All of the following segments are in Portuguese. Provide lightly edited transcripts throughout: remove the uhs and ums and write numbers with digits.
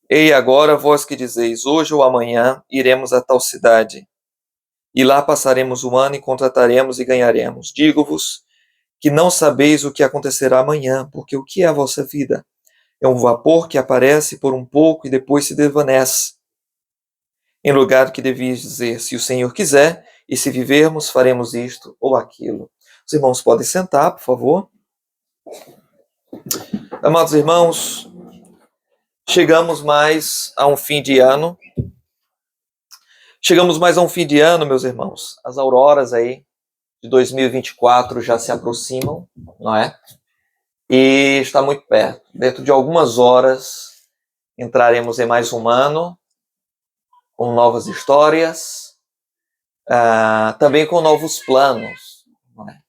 Ei, agora, vós que dizeis, hoje ou amanhã iremos a tal cidade, e lá passaremos o ano e contrataremos e ganharemos. Digo-vos que não sabeis o que acontecerá amanhã, porque o que é a vossa vida? É um vapor que aparece por um pouco e depois se desvanece. Em lugar que devias dizer, se o Senhor quiser, e se vivermos, faremos isto ou aquilo. Os irmãos podem sentar, por favor. Amados irmãos, chegamos mais a um fim de ano. Chegamos mais a um fim de ano, meus irmãos. As auroras aí de 2024 já se aproximam, não é? E está muito perto. Dentro de algumas horas entraremos em mais um ano, com novas histórias, também com novos planos. Não é?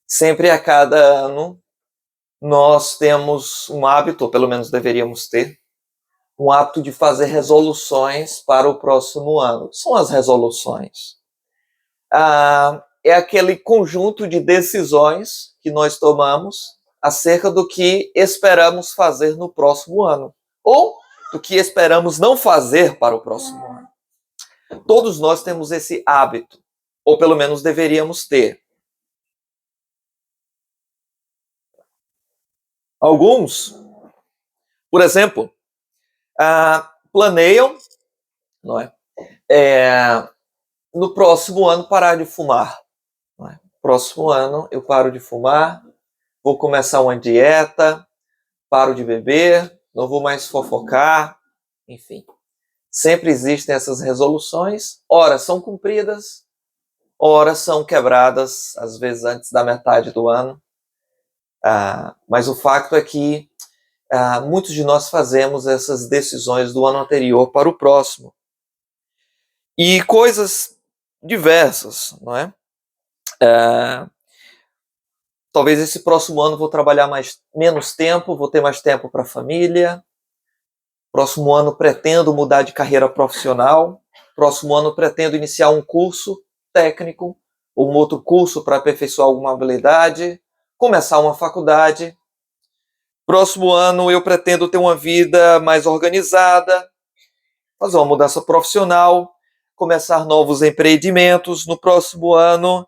Sempre a cada ano nós temos um hábito, ou pelo menos deveríamos ter, um hábito de fazer resoluções para o próximo ano. São as resoluções. É aquele conjunto de decisões que nós tomamos acerca do que esperamos fazer no próximo ano, ou do que esperamos não fazer para o próximo ano. Todos nós temos esse hábito, ou pelo menos deveríamos ter. Alguns, por exemplo, planeiam, não é? No próximo ano parar de fumar. Não é? Próximo ano eu paro de fumar, vou começar uma dieta, paro de beber, não vou mais fofocar, enfim. Sempre existem essas resoluções, ora são cumpridas, ora são quebradas, às vezes antes da metade do ano. Mas o fato é que muitos de nós fazemos essas decisões do ano anterior para o próximo. E coisas diversas, não é? Talvez esse próximo ano vou trabalhar menos tempo, vou ter mais tempo para a família. Próximo ano pretendo mudar de carreira profissional. Próximo ano pretendo iniciar um curso técnico, ou um outro curso para aperfeiçoar alguma habilidade, começar uma faculdade. Próximo ano eu pretendo ter uma vida mais organizada, fazer uma mudança profissional, começar novos empreendimentos. No próximo ano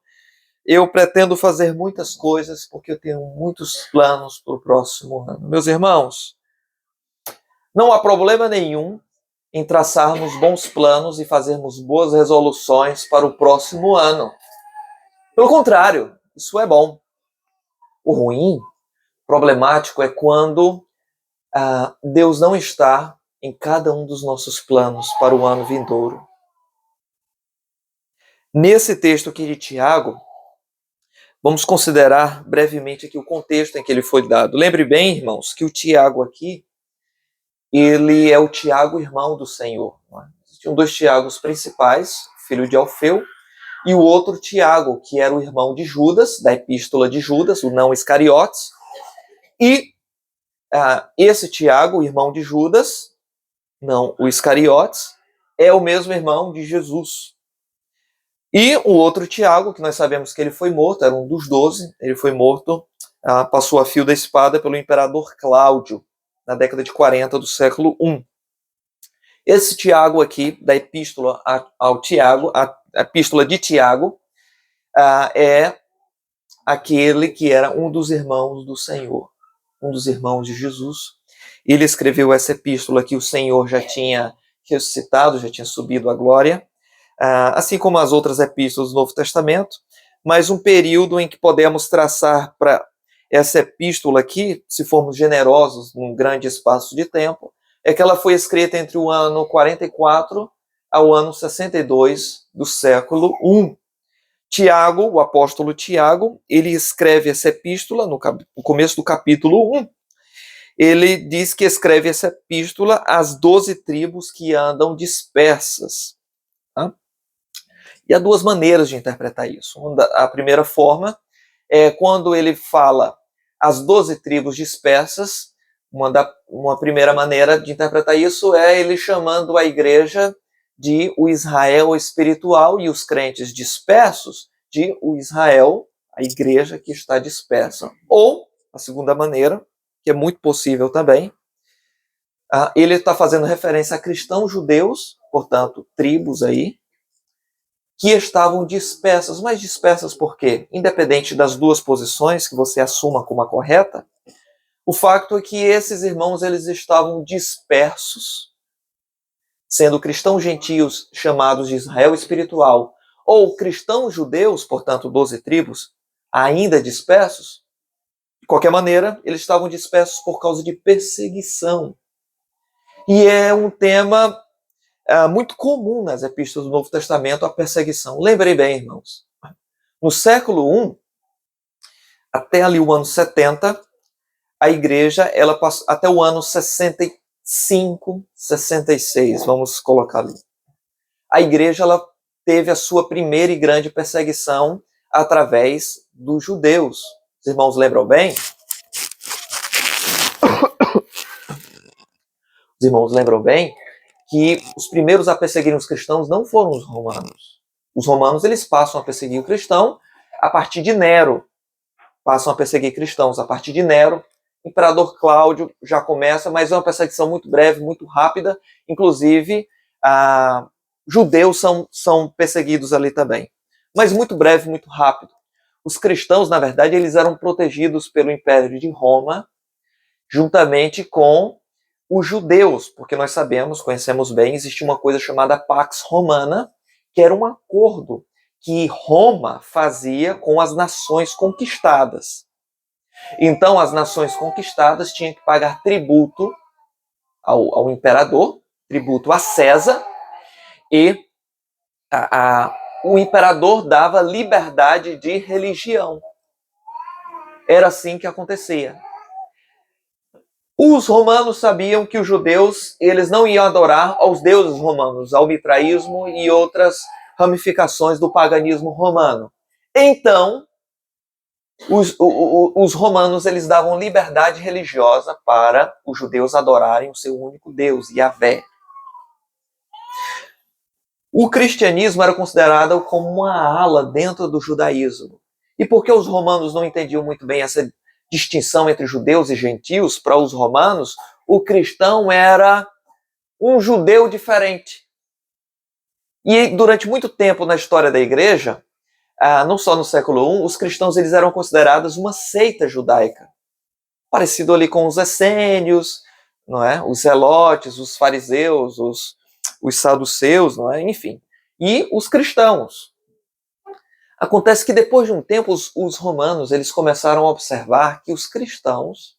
eu pretendo fazer muitas coisas, porque eu tenho muitos planos para o próximo ano. Meus irmãos, não há problema nenhum em traçarmos bons planos e fazermos boas resoluções para o próximo ano. Pelo contrário, isso é bom. O ruim, problemático, é quando Deus não está em cada um dos nossos planos para o ano vindouro. Nesse texto aqui de Tiago, vamos considerar brevemente aqui o contexto em que ele foi dado. Lembre bem, irmãos, que o Tiago aqui, ele é o Tiago, irmão do Senhor. Existiam dois Tiagos principais, filho de Alfeu, e o outro Tiago, que era o irmão de Judas, da epístola de Judas, o não Iscariotes. E esse Tiago, o irmão de Judas, não o Iscariotes, é o mesmo irmão de Jesus. E o outro Tiago, que nós sabemos que ele foi morto, era um dos 12, ele foi morto, passou a fio da espada pelo imperador Cláudio, na década de 40 do século I. Esse Tiago aqui, da epístola ao Tiago, a epístola de Tiago, é aquele que era um dos irmãos do Senhor, um dos irmãos de Jesus. Ele escreveu essa epístola que o Senhor já tinha ressuscitado, já tinha subido à glória, assim como as outras epístolas do Novo Testamento, mas um período em que podemos traçar para essa epístola aqui, se formos generosos num grande espaço de tempo, é que ela foi escrita entre o ano 44 ao ano 62 do século I. Tiago, o apóstolo Tiago, ele escreve essa epístola no começo do capítulo 1. Ele diz que escreve essa epístola às 12 tribos que andam dispersas. Tá? E há duas maneiras de interpretar isso. A primeira forma é quando ele fala as 12 tribos dispersas. Uma primeira maneira de interpretar isso é ele chamando a igreja de o Israel espiritual e os crentes dispersos de o Israel, a igreja que está dispersa. Ou, a segunda maneira, que é muito possível também, Ele está fazendo referência a cristãos judeus, portanto, tribos aí, que estavam dispersas. Mas dispersas por quê? Independente das duas posições que você assuma como a correta, o fato é que esses irmãos eles estavam dispersos, sendo cristãos gentios chamados de Israel espiritual, ou cristãos judeus, portanto 12 tribos, ainda dispersos. De qualquer maneira, eles estavam dispersos por causa de perseguição. E é um tema muito comum nas epístolas do Novo Testamento, a perseguição. Lembrei bem, irmãos. No século I, até ali o ano 70, a igreja, ela passou até o ano 65, 66, vamos colocar ali. A igreja, ela teve a sua primeira e grande perseguição através dos judeus. Os irmãos lembram bem? Os irmãos lembram bem que os primeiros a perseguirem os cristãos não foram os romanos. Os romanos, eles passam a perseguir o cristão a partir de Nero. Passam a perseguir cristãos a partir de Nero. O imperador Cláudio já começa, mas é uma perseguição muito breve, muito rápida. Inclusive, judeus são perseguidos ali também. Mas muito breve, muito rápido. Os cristãos, na verdade, eles eram protegidos pelo Império de Roma, juntamente com os judeus, porque nós sabemos, conhecemos bem, existia uma coisa chamada Pax Romana, que era um acordo que Roma fazia com as nações conquistadas. Então, as nações conquistadas tinham que pagar tributo ao imperador, tributo a César, e o imperador dava liberdade de religião. Era assim que acontecia. Os romanos sabiam que os judeus eles não iam adorar aos deuses romanos, ao mitraísmo e outras ramificações do paganismo romano. Então, os romanos eles davam liberdade religiosa para os judeus adorarem o seu único Deus, Yahvé. O cristianismo era considerado como uma ala dentro do judaísmo. E porque os romanos não entendiam muito bem essa distinção entre judeus e gentios, para os romanos, o cristão era um judeu diferente. E durante muito tempo na história da igreja, não só no século I, os cristãos eles eram considerados uma seita judaica. Parecido ali com os essênios, não é? Os zelotes, os fariseus, os saduceus, não é? Enfim. E os cristãos. Acontece que depois de um tempo, os romanos eles começaram a observar que os cristãos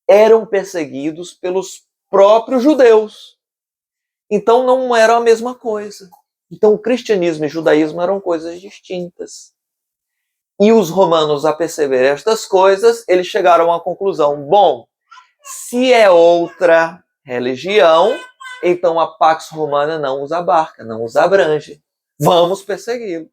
eram perseguidos pelos próprios judeus. Então não era a mesma coisa. Então o cristianismo e o judaísmo eram coisas distintas. E os romanos, a perceber estas coisas, eles chegaram à conclusão, bom, se é outra religião, então a Pax Romana não os abarca, não os abrange. Vamos persegui-lo.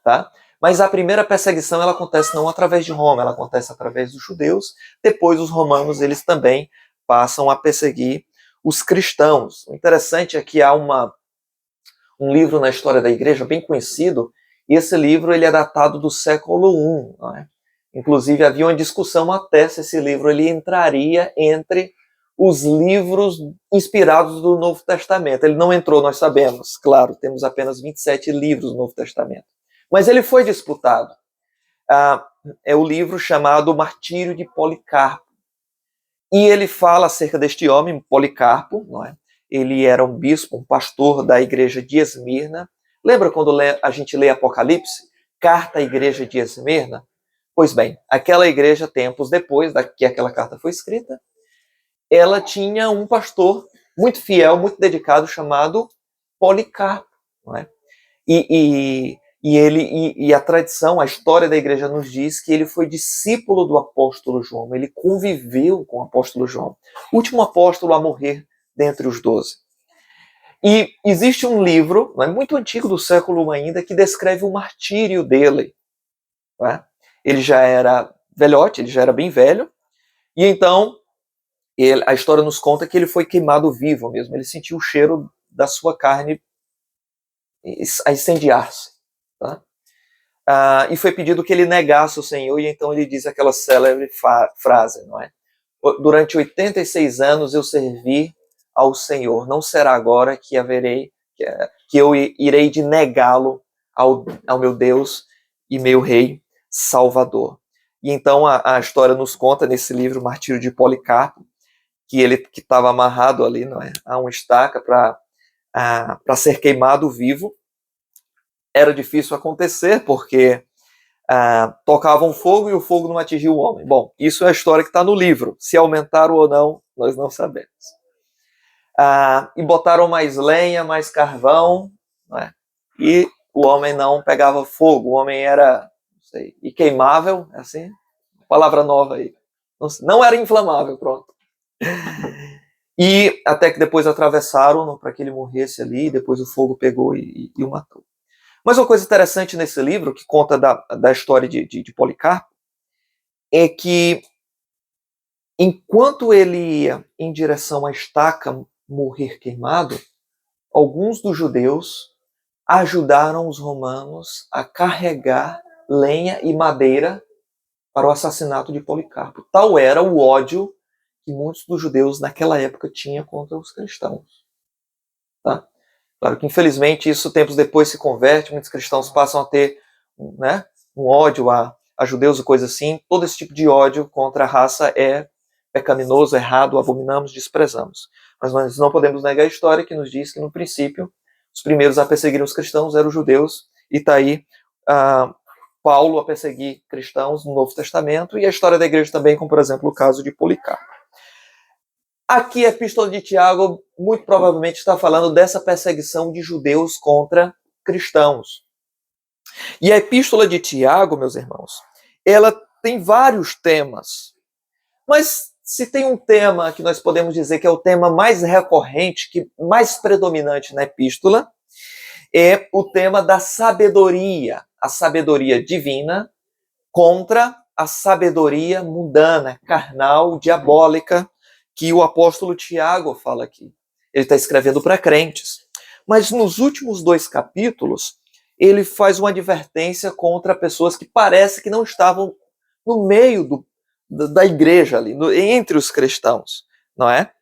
Tá? Mas a primeira perseguição ela acontece não através de Roma, ela acontece através dos judeus. Depois os romanos eles também passam a perseguir os cristãos. O interessante é que há um livro na história da igreja bem conhecido, e esse livro ele é datado do século I. Não é? Inclusive havia uma discussão até se esse livro ele entraria entre os livros inspirados do Novo Testamento. Ele não entrou, nós sabemos, claro, temos apenas 27 livros do Novo Testamento. Mas ele foi disputado. É o livro chamado Martírio de Policarpo. E ele fala acerca deste homem, Policarpo, não é? Ele era um bispo, um pastor da igreja de Esmirna. Lembra quando a gente lê Apocalipse? Carta à igreja de Esmirna? Pois bem, aquela igreja, tempos depois que aquela carta foi escrita, ela tinha um pastor muito fiel, muito dedicado, chamado Policarpo. Não é? E a tradição, a história da igreja nos diz que ele foi discípulo do apóstolo João, ele conviveu com o apóstolo João, o último apóstolo a morrer dentre os 12. E existe um livro, muito antigo do século I ainda, que descreve o martírio dele. Né? Ele já era velhote, ele já era bem velho, e então a história nos conta que ele foi queimado vivo mesmo, ele sentiu o cheiro da sua carne a incendiar-se. Tá? E foi pedido que ele negasse o Senhor, e então ele diz aquela célebre frase, não é? durante 86 anos eu servi ao Senhor. Não será agora que eu irei de negá-lo ao meu Deus e meu Rei Salvador. E então a história nos conta nesse livro, Martírio de Policarpo, que ele que estava amarrado ali, não é, a uma estaca para ser queimado vivo. Era difícil acontecer porque tocavam fogo e o fogo não atingiu o homem. Bom, isso é a história que está no livro. Se aumentaram ou não, nós não sabemos. E botaram mais lenha, mais carvão, não é? E o homem não pegava fogo. O homem era, não sei, inqueimável, assim, palavra nova aí. Não era inflamável, pronto. E até que depois atravessaram para que ele morresse ali, e depois o fogo pegou e o matou. Mas uma coisa interessante nesse livro, que conta da história de Policarpo, é que enquanto ele ia em direção à estaca morrer queimado, alguns dos judeus ajudaram os romanos a carregar lenha e madeira para o assassinato de Policarpo. Tal era o ódio que muitos dos judeus naquela época tinham contra os cristãos. Tá? Claro que, infelizmente, isso tempos depois se converte, muitos cristãos passam a ter, né, um ódio a judeus e coisa assim. Todo esse tipo de ódio contra a raça é pecaminoso, errado, abominamos, desprezamos. Mas nós não podemos negar a história que nos diz que, no princípio, os primeiros a perseguir os cristãos eram os judeus, e está aí Paulo a perseguir cristãos no Novo Testamento, e a história da igreja também, como, por exemplo, o caso de Policarpo. Aqui a Epístola de Tiago, muito provavelmente, está falando dessa perseguição de judeus contra cristãos. E a Epístola de Tiago, meus irmãos, ela tem vários temas. Mas se tem um tema que nós podemos dizer que é o tema mais recorrente, que mais predominante na Epístola, é o tema da sabedoria. A sabedoria divina contra a sabedoria mundana, carnal, diabólica, que o apóstolo Tiago fala aqui. Ele está escrevendo para crentes. Mas nos últimos 2 capítulos, ele faz uma advertência contra pessoas que parece que não estavam no meio da igreja ali, entre os cristãos, não é?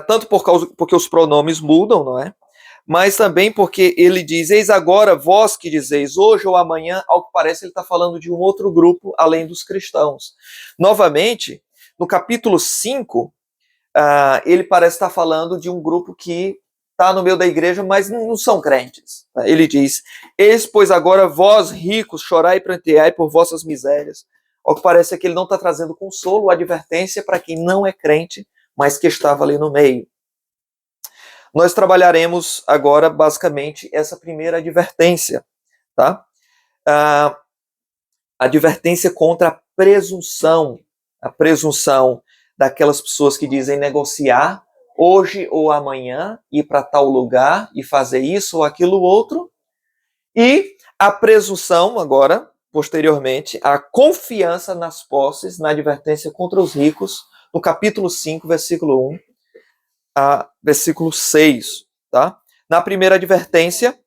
Tanto porque os pronomes mudam, não é? Mas também porque ele diz, eis agora vós que dizeis, hoje ou amanhã, ao que parece ele está falando de um outro grupo, além dos cristãos. Novamente, no capítulo 5, ele parece estar falando de um grupo que está no meio da igreja, mas não são crentes. Ele diz, eis, pois agora vós ricos, chorai e pranteai por vossas misérias. Ao que parece é que ele não está trazendo consolo, advertência para quem não é crente, mas que estava ali no meio. Nós trabalharemos agora, basicamente, essa primeira advertência, tá? A advertência contra a presunção daquelas pessoas que dizem negociar hoje ou amanhã, ir para tal lugar e fazer isso ou aquilo outro, e a presunção, agora, posteriormente, a confiança nas posses, na advertência contra os ricos, no capítulo 5, versículo 1, a versículo 6, tá? Na primeira advertência,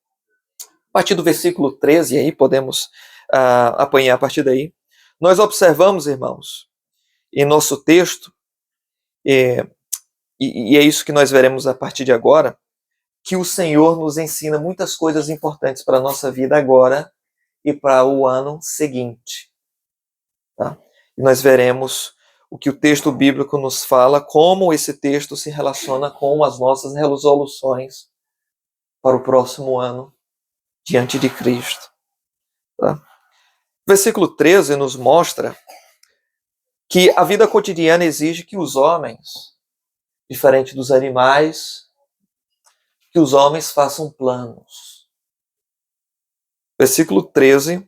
a partir do versículo 13, aí podemos apanhar a partir daí, nós observamos, irmãos, em nosso texto, e é isso que nós veremos a partir de agora, que o Senhor nos ensina muitas coisas importantes para a nossa vida agora e para o ano seguinte. Tá? E nós veremos o que o texto bíblico nos fala, como esse texto se relaciona com as nossas resoluções para o próximo ano diante de Cristo. Tá? O versículo 13 nos mostra que a vida cotidiana exige que os homens, diferente dos animais, que os homens façam planos. Versículo 13,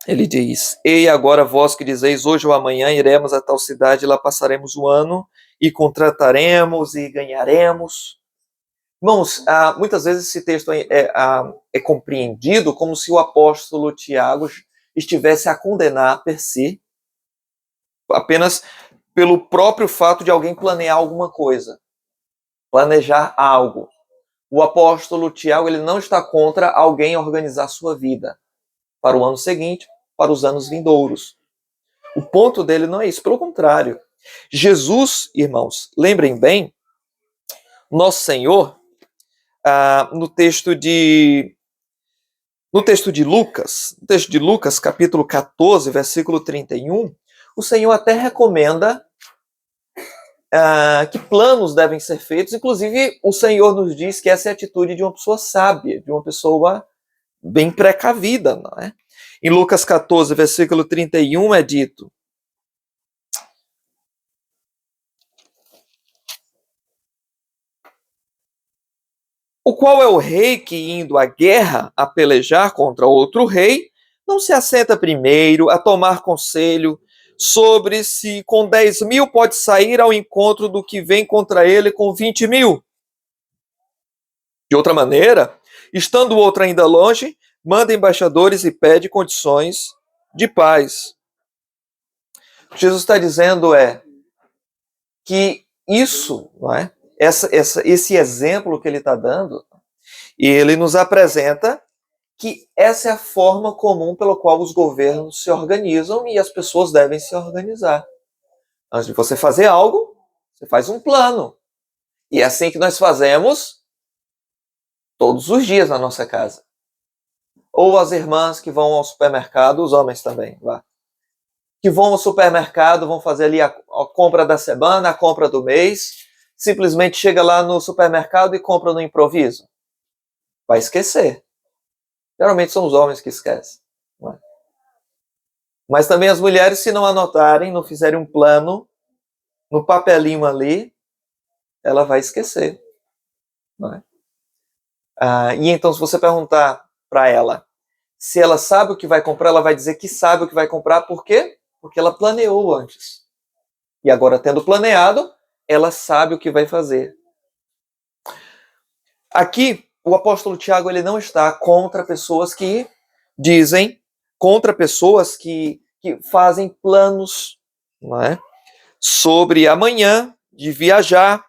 ele diz, ei agora vós que dizeis, hoje ou amanhã iremos a tal cidade, lá passaremos o ano, e contrataremos, e ganharemos. Irmãos, muitas vezes esse texto é compreendido como se o apóstolo Tiago estivesse a condenar per si, apenas pelo próprio fato de alguém planear alguma coisa, planejar algo. O apóstolo Tiago, ele não está contra alguém organizar sua vida para o ano seguinte, para os anos vindouros. O ponto dele não é isso, pelo contrário. Jesus, irmãos, lembrem bem, nosso Senhor, no texto de Lucas, capítulo 14, versículo 31, o Senhor até recomenda que planos devem ser feitos. Inclusive, o Senhor nos diz que essa é a atitude de uma pessoa sábia, de uma pessoa bem precavida, não é? Em Lucas 14, versículo 31, é dito: o qual é o rei que, indo à guerra a pelejar contra outro rei, não se assenta primeiro a tomar conselho sobre se com 10.000 pode sair ao encontro do que vem contra ele com 20.000. De outra maneira, estando o outro ainda longe, manda embaixadores e pede condições de paz. O que Jesus está dizendo é que isso, não é? Esse exemplo que ele está dando, e ele nos apresenta que essa é a forma comum pela qual os governos se organizam e as pessoas devem se organizar. Antes de você fazer algo, você faz um plano. E é assim que nós fazemos todos os dias na nossa casa. Ou as irmãs que vão ao supermercado, os homens também, que vão ao supermercado, vão fazer ali a compra da semana, a compra do mês, simplesmente chega lá no supermercado e compra no improviso. Vai esquecer. Geralmente são os homens que esquecem. Não é? Mas também as mulheres, se não anotarem, não fizerem um plano, no papelinho ali, ela vai esquecer. Não é? E então, se você perguntar para ela se ela sabe o que vai comprar, ela vai dizer que sabe o que vai comprar. Por quê? Porque ela planeou antes. E agora, tendo planeado, ela sabe o que vai fazer. Aqui, o apóstolo Tiago ele não está contra pessoas que dizem, contra pessoas que fazem planos, não é? Sobre amanhã, de viajar,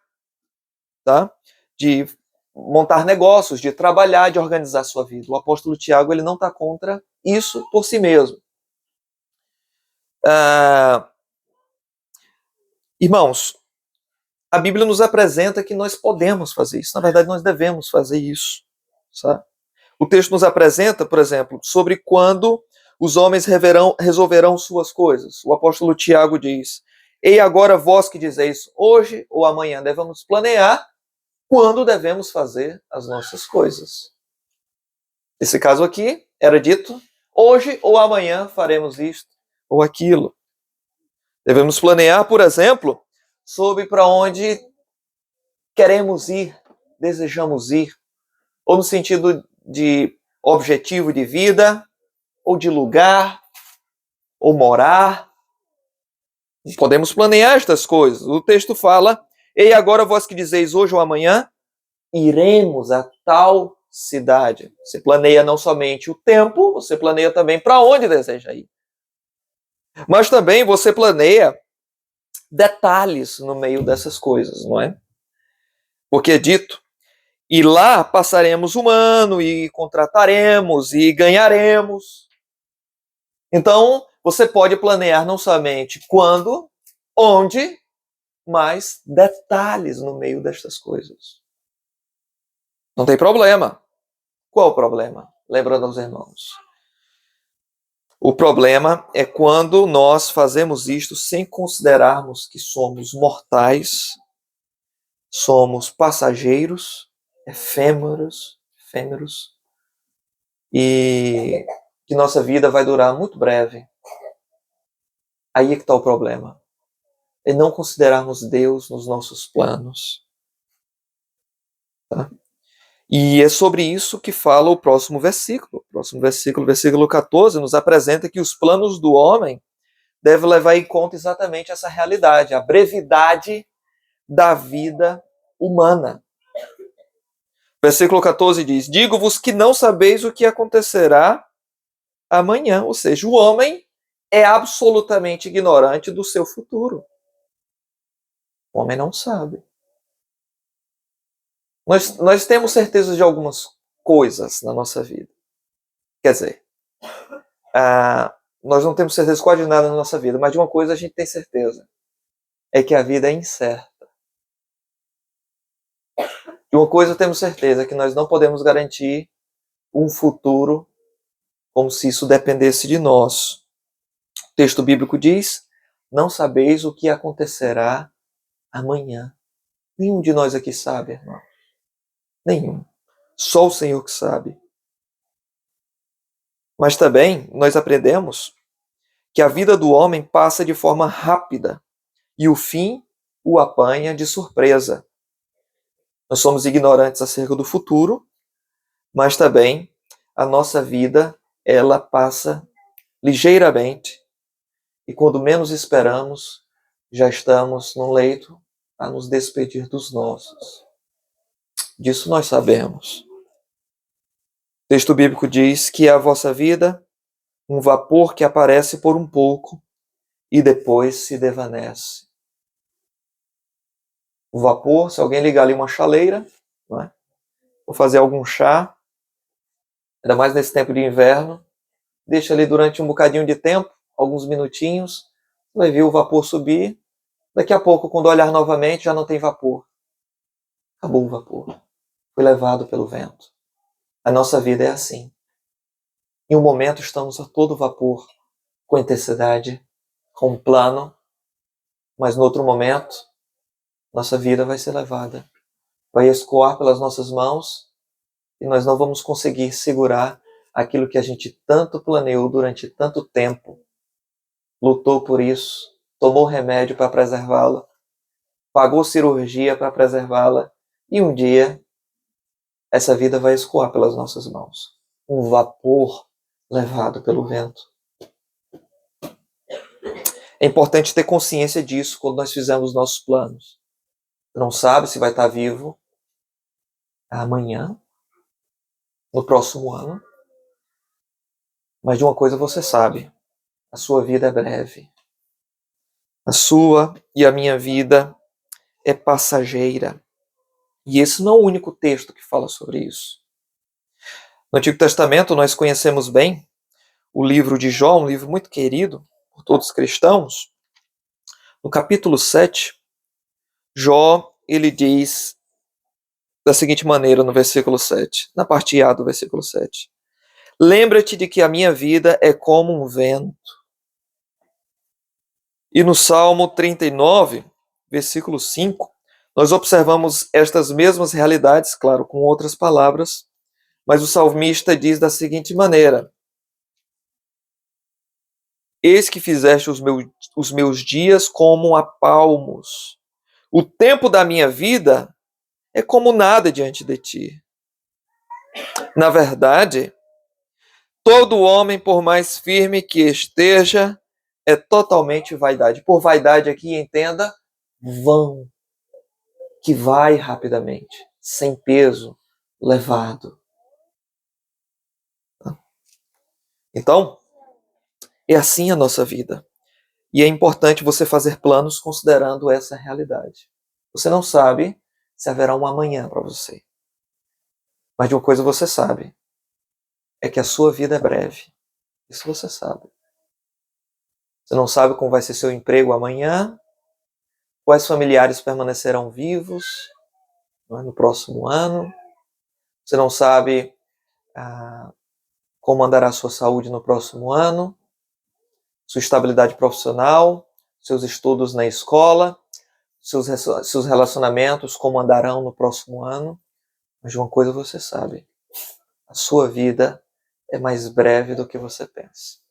tá? De montar negócios, de trabalhar, de organizar sua vida. O apóstolo Tiago ele não está contra isso por si mesmo. Irmãos, a Bíblia nos apresenta que nós podemos fazer isso. Na verdade, nós devemos fazer isso. Sabe? O texto nos apresenta, por exemplo, sobre quando os homens resolverão suas coisas. O apóstolo Tiago diz: "Ei, agora vós que dizeis, hoje ou amanhã devemos planear quando devemos fazer as nossas coisas." Nesse caso aqui, era dito: hoje ou amanhã faremos isto ou aquilo. Devemos planear, por exemplo, sobre para onde queremos ir, desejamos ir, ou no sentido de objetivo de vida, ou de lugar, ou morar. Podemos planear estas coisas. O texto fala: "Ei, agora vós que dizeis hoje ou amanhã, iremos a tal cidade." Você planeia não somente o tempo, você planeia também para onde deseja ir. Mas também você planeia detalhes no meio dessas coisas, não é? Porque é dito: "E lá passaremos um ano, e contrataremos, e ganharemos." Então, você pode planear não somente quando, onde, mas detalhes no meio destas coisas. Não tem problema. Qual o problema? Lembrando aos irmãos. O problema é quando nós fazemos isto sem considerarmos que somos mortais, somos passageiros, efêmeros, e que nossa vida vai durar muito breve. Aí é que está o problema. É não considerarmos Deus nos nossos planos. Tá? E é sobre isso que fala o próximo versículo. O próximo versículo, versículo 14, nos apresenta que os planos do homem devem levar em conta exatamente essa realidade, a brevidade da vida humana. Versículo 14 diz: "Digo-vos que não sabeis o que acontecerá amanhã." Ou seja, o homem é absolutamente ignorante do seu futuro. O homem não sabe. Nós temos certeza de algumas coisas na nossa vida. Quer dizer, nós não temos certeza quase de nada na nossa vida, mas de uma coisa a gente tem certeza, é que a vida é incerta. De uma coisa temos certeza, que nós não podemos garantir um futuro como se isso dependesse de nós. O texto bíblico diz: não sabeis o que acontecerá amanhã. Nenhum de nós aqui sabe, irmão. Nenhum. Só o Senhor que sabe. Mas também nós aprendemos que a vida do homem passa de forma rápida e o fim o apanha de surpresa. Nós somos ignorantes acerca do futuro, mas também a nossa vida, ela passa ligeiramente e quando menos esperamos, já estamos no leito a nos despedir dos nossos. Disso nós sabemos. O texto bíblico diz que a vossa vida, um vapor que aparece por um pouco e depois se desvanece. O vapor, se alguém ligar ali uma chaleira, não é? Ou fazer algum chá, ainda mais nesse tempo de inverno, deixa ali durante um bocadinho de tempo, alguns minutinhos, vai ver o vapor subir, daqui a pouco, quando olhar novamente, já não tem vapor. Acabou o vapor. Foi levado pelo vento. A nossa vida é assim. Em um momento estamos a todo vapor, com intensidade, com um plano, mas no outro momento, nossa vida vai ser levada. Vai escoar pelas nossas mãos e nós não vamos conseguir segurar aquilo que a gente tanto planeou durante tanto tempo, lutou por isso, tomou remédio para preservá-la, pagou cirurgia para preservá-la e um dia essa vida vai escoar pelas nossas mãos. Um vapor levado pelo vento. É importante ter consciência disso quando nós fizermos nossos planos. Você não sabe se vai estar vivo amanhã, no próximo ano, mas de uma coisa você sabe: a sua vida é breve. A sua e a minha vida é passageira. E esse não é o único texto que fala sobre isso. No Antigo Testamento nós conhecemos bem o livro de Jó, um livro muito querido por todos os cristãos. No capítulo 7, Jó, ele diz da seguinte maneira no versículo 7, na parte A do versículo 7. Lembra-te de que a minha vida é como um vento. E no Salmo 39, versículo 5, nós observamos estas mesmas realidades, claro, com outras palavras, mas o salmista diz da seguinte maneira: eis que fizeste os meus dias como a palmos. O tempo da minha vida é como nada diante de ti. Na verdade, todo homem, por mais firme que esteja, é totalmente vaidade. Por vaidade aqui, entenda, vão, que vai rapidamente, sem peso, levado. Então, é assim a nossa vida. E é importante você fazer planos considerando essa realidade. Você não sabe se haverá um amanhã para você. Mas de uma coisa você sabe, é que a sua vida é breve. Isso você sabe. Você não sabe como vai ser seu emprego amanhã, quais familiares permanecerão vivos no próximo ano. Você não sabe como andará a sua saúde no próximo ano, sua estabilidade profissional, seus estudos na escola, seus relacionamentos, como andarão no próximo ano. Mas de uma coisa você sabe: a sua vida é mais breve do que você pensa.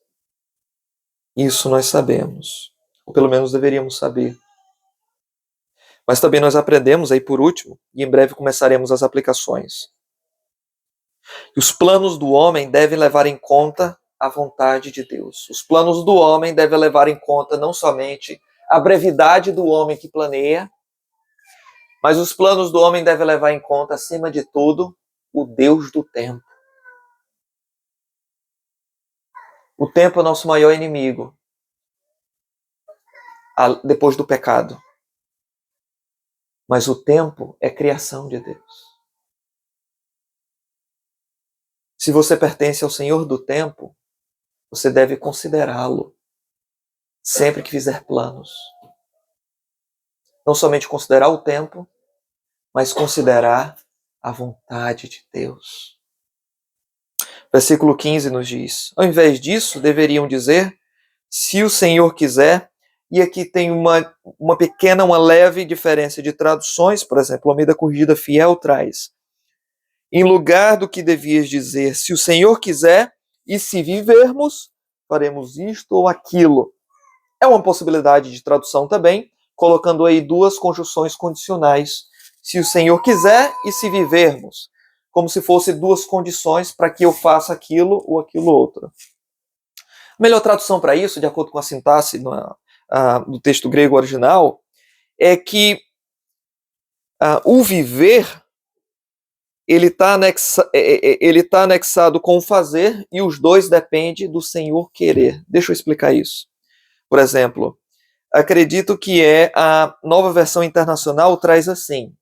Isso nós sabemos, ou pelo menos deveríamos saber. Mas também nós aprendemos aí por último, e em breve começaremos as aplicações. Os planos do homem devem levar em conta a vontade de Deus. Os planos do homem devem levar em conta não somente a brevidade do homem que planeia, mas os planos do homem devem levar em conta, acima de tudo, o Deus do tempo. O tempo é o nosso maior inimigo, depois do pecado. Mas o tempo é criação de Deus. Se você pertence ao Senhor do tempo, você deve considerá-lo sempre que fizer planos. Não somente considerar o tempo, mas considerar a vontade de Deus. Versículo 15 nos diz: ao invés disso, deveriam dizer, se o Senhor quiser, e aqui tem uma pequena, uma leve diferença de traduções, por exemplo, a Almeida Corrigida Fiel traz, em lugar do que devias dizer, se o Senhor quiser, e se vivermos, faremos isto ou aquilo. É uma possibilidade de tradução também, colocando aí duas conjunções condicionais, se o Senhor quiser e se vivermos, como se fossem duas condições para que eu faça aquilo ou aquilo outro. A melhor tradução para isso, de acordo com a sintaxe do texto grego original, é que o viver ele está anexado com o fazer e os dois dependem do Senhor querer. Deixa eu explicar isso. Por exemplo, acredito que a Nova Versão Internacional traz assim: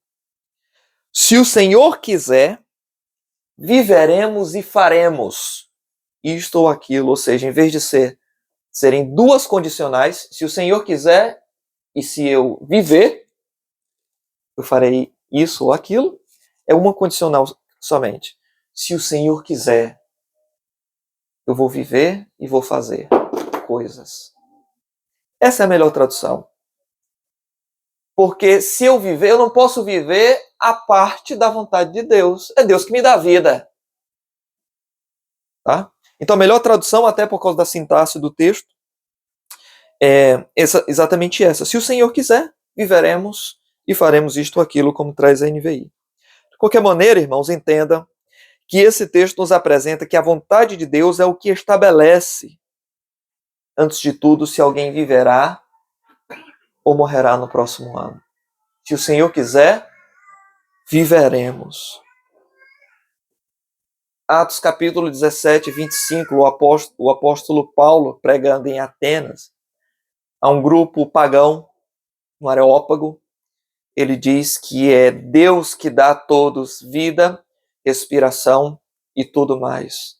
se o Senhor quiser, viveremos e faremos isto ou aquilo. Ou seja, em vez de serem duas condicionais, se o Senhor quiser e se eu viver, eu farei isso ou aquilo, é uma condicional somente. Se o Senhor quiser, eu vou viver e vou fazer coisas. Essa é a melhor tradução. Porque se eu viver, eu não posso viver a parte da vontade de Deus. É Deus que me dá vida. Tá? Então a melhor tradução, até por causa da sintaxe do texto, é exatamente essa. Se o Senhor quiser, viveremos e faremos isto ou aquilo, como traz a NVI. De qualquer maneira, irmãos, entenda que esse texto nos apresenta que a vontade de Deus é o que estabelece, antes de tudo, se alguém viverá ou morrerá no próximo ano. Se o Senhor quiser, viveremos. Atos capítulo 17, 25, o apóstolo Paulo, pregando em Atenas, a um grupo pagão, um Areópago, ele diz que é Deus que dá a todos vida, respiração e tudo mais.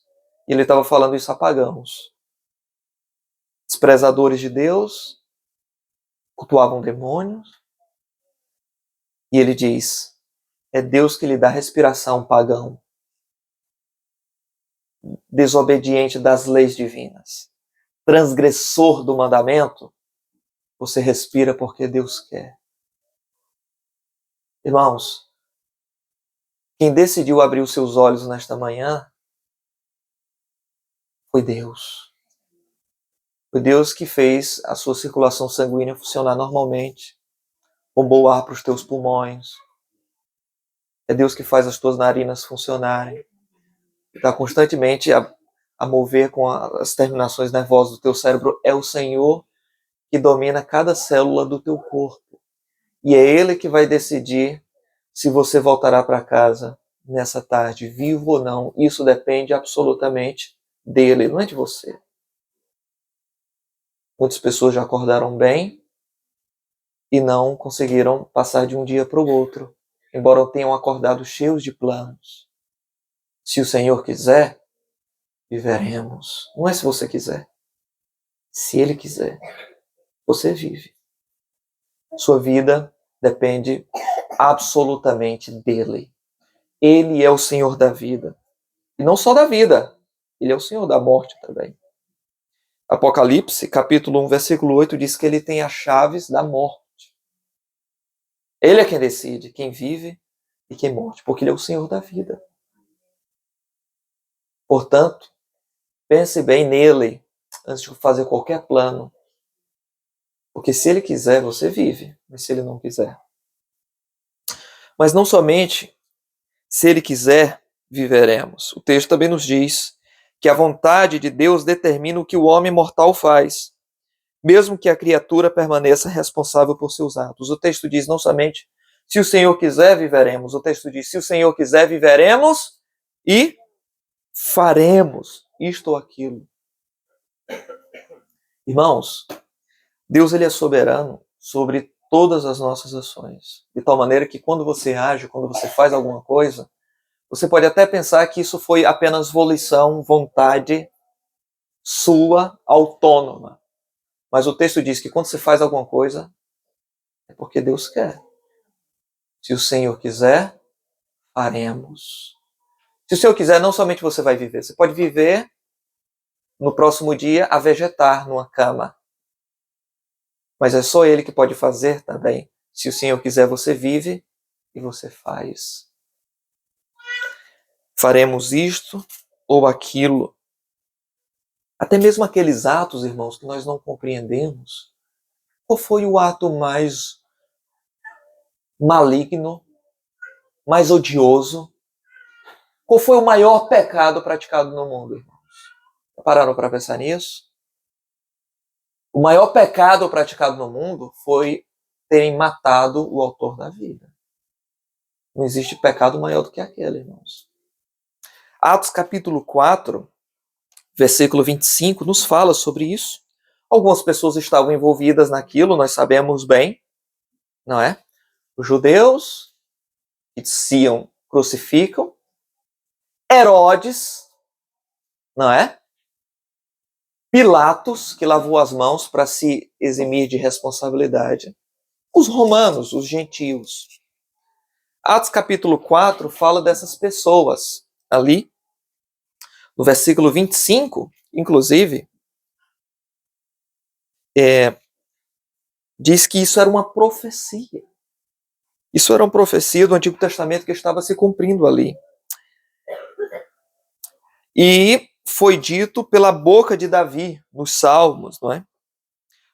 E ele estava falando isso a pagãos. Desprezadores de Deus, cultuavam demônios. E ele diz, é Deus que lhe dá respiração, pagão. Desobediente das leis divinas. Transgressor do mandamento, você respira porque Deus quer. Irmãos, quem decidiu abrir os seus olhos nesta manhã foi Deus. Foi Deus que fez a sua circulação sanguínea funcionar normalmente, bombou ar para os teus pulmões. É Deus que faz as tuas narinas funcionarem. Está constantemente a mover com as terminações nervosas do teu cérebro. É o Senhor que domina cada célula do teu corpo. E é Ele que vai decidir se você voltará para casa nessa tarde, vivo ou não. Isso depende absolutamente dele, não é de você. Muitas pessoas já acordaram bem e não conseguiram passar de um dia para o outro, embora tenham acordado cheios de planos. Se o Senhor quiser, viveremos. Não é se você quiser. Se Ele quiser, você vive. Sua vida depende absolutamente dele. Ele é o Senhor da vida. E não só da vida, Ele é o Senhor da morte também. Apocalipse, capítulo 1, versículo 8, diz que Ele tem as chaves da morte. Ele é quem decide quem vive e quem morre, porque Ele é o Senhor da vida. Portanto, pense bem nele antes de fazer qualquer plano. Porque se Ele quiser, você vive, mas se Ele não quiser. Mas não somente se Ele quiser, viveremos. O texto também nos diz que a vontade de Deus determina o que o homem mortal faz, mesmo que a criatura permaneça responsável por seus atos. O texto diz não somente se o Senhor quiser, viveremos. O texto diz se o Senhor quiser, viveremos e faremos isto ou aquilo. Irmãos, Deus ele é soberano sobre todas as nossas ações, de tal maneira que quando você age, quando você faz alguma coisa, você pode até pensar que isso foi apenas volição, vontade sua, autônoma. Mas o texto diz que quando você faz alguma coisa, é porque Deus quer. Se o Senhor quiser, faremos. Se o Senhor quiser, não somente você vai viver, você pode viver no próximo dia a vegetar numa cama. Mas é só Ele que pode fazer também. Se o Senhor quiser, você vive e você faz. Faremos isto ou aquilo. Até mesmo aqueles atos, irmãos, que nós não compreendemos. Qual foi o ato mais maligno, mais odioso? Qual foi o maior pecado praticado no mundo, irmãos? Pararam para pensar nisso? O maior pecado praticado no mundo foi terem matado o autor da vida. Não existe pecado maior do que aquele, irmãos. Atos capítulo 4, versículo 25, nos fala sobre isso. Algumas pessoas estavam envolvidas naquilo, nós sabemos bem, não é? Os judeus que diziam crucificam, Herodes, não é? Pilatos, que lavou as mãos para se eximir de responsabilidade. Os romanos, os gentios. Atos capítulo 4 fala dessas pessoas ali. No versículo 25, inclusive, diz que isso era uma profecia. Isso era uma profecia do Antigo Testamento que estava se cumprindo ali. E foi dito pela boca de Davi, nos Salmos, não é?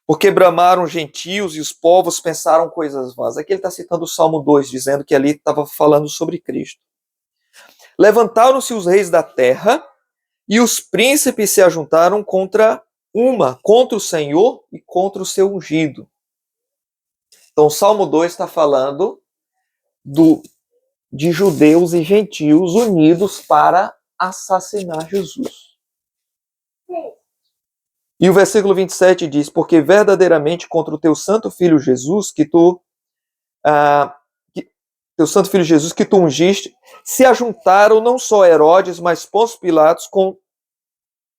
Porque bramaram os gentios e os povos pensaram coisas vãs. Aqui ele está citando o Salmo 2, dizendo que ali estava falando sobre Cristo. Levantaram-se os reis da terra e os príncipes se ajuntaram contra o Senhor e contra o seu ungido. Então o Salmo 2 está falando de judeus e gentios unidos para assassinar Jesus. E o versículo 27 diz, porque verdadeiramente contra o teu santo filho Jesus, teu santo filho Jesus que tu ungiste, se ajuntaram não só Herodes, mas Pôncio Pilatos com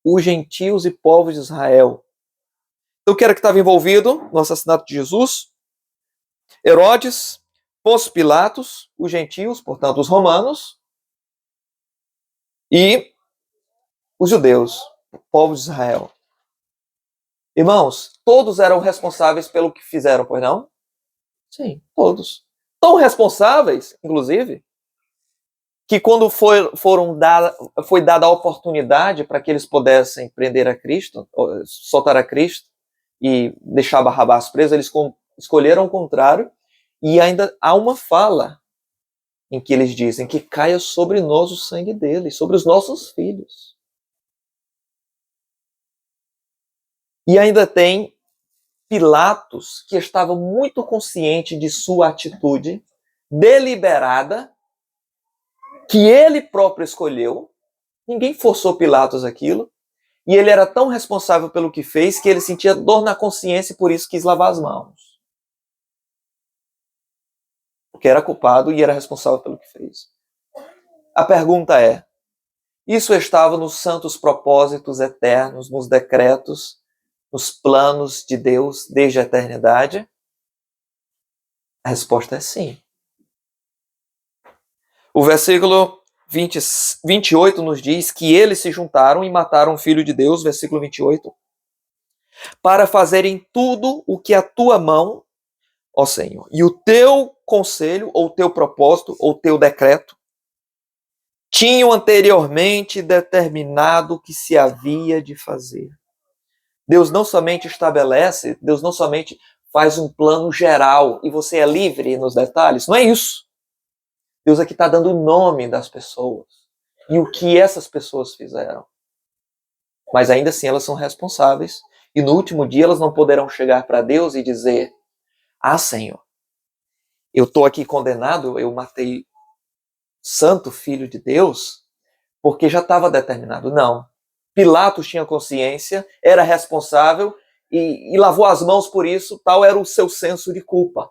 os gentios e povos de Israel. Então, quem era que estava envolvido no assassinato de Jesus? Herodes, Pôncio Pilatos, os gentios, portanto, os romanos, e os judeus, o povo de Israel. Irmãos, todos eram responsáveis pelo que fizeram, pois não? Sim, todos. Tão responsáveis, inclusive, que quando foi dada a oportunidade para que eles pudessem prender a Cristo, soltar a Cristo e deixar Barrabás preso, eles escolheram o contrário, e ainda há uma fala em que eles dizem que caia sobre nós o sangue dele, sobre os nossos filhos. E ainda tem Pilatos, que estava muito consciente de sua atitude deliberada, que ele próprio escolheu, ninguém forçou Pilatos aquilo, e ele era tão responsável pelo que fez que ele sentia dor na consciência e por isso quis lavar as mãos. Porque era culpado e era responsável pelo que fez. A pergunta é, isso estava nos santos propósitos eternos, nos decretos, nos planos de Deus desde a eternidade? A resposta é sim. O versículo 28 nos diz que eles se juntaram e mataram o Filho de Deus, versículo 28, para fazerem tudo o que a tua mão, ó Senhor, e o teu conselho, ou teu propósito, ou teu decreto, tinham anteriormente determinado o que se havia de fazer. Deus não somente estabelece, Deus não somente faz um plano geral e você é livre nos detalhes, não é isso. Deus aqui está dando o nome das pessoas e o que essas pessoas fizeram. Mas ainda assim elas são responsáveis e no último dia elas não poderão chegar para Deus e dizer, Senhor, eu estou aqui condenado, eu matei santo filho de Deus, porque já estava determinado. Não. Pilatos tinha consciência, era responsável e lavou as mãos por isso, tal era o seu senso de culpa.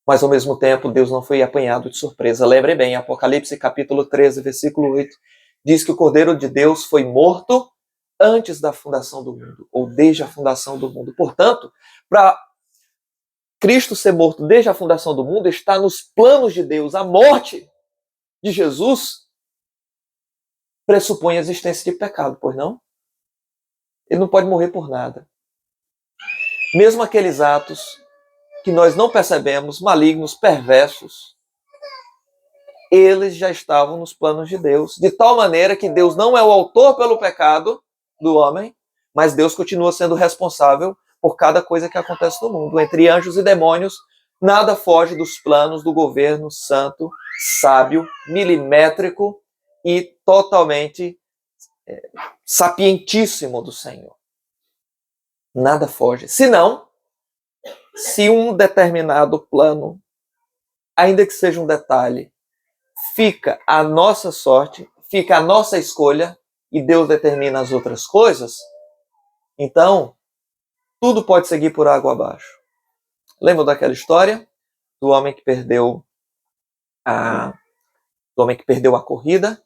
Mas ao mesmo tempo, Deus não foi apanhado de surpresa. Lembre bem, Apocalipse capítulo 13, versículo 8, diz que o Cordeiro de Deus foi morto antes da fundação do mundo, ou desde a fundação do mundo. Portanto, para Cristo ser morto desde a fundação do mundo, está nos planos de Deus. A morte de Jesus pressupõe a existência de pecado, pois não? Ele não pode morrer por nada. Mesmo aqueles atos que nós não percebemos, malignos, perversos, eles já estavam nos planos de Deus, de tal maneira que Deus não é o autor pelo pecado do homem, mas Deus continua sendo responsável por cada coisa que acontece no mundo. Entre anjos e demônios, nada foge dos planos do governo santo, sábio, milimétrico e totalmente sapientíssimo do Senhor. Nada foge. Senão, se um determinado plano, ainda que seja um detalhe, fica a nossa sorte, fica a nossa escolha, e Deus determina as outras coisas, então tudo pode seguir por água abaixo. Lembra daquela história do homem que perdeu a corrida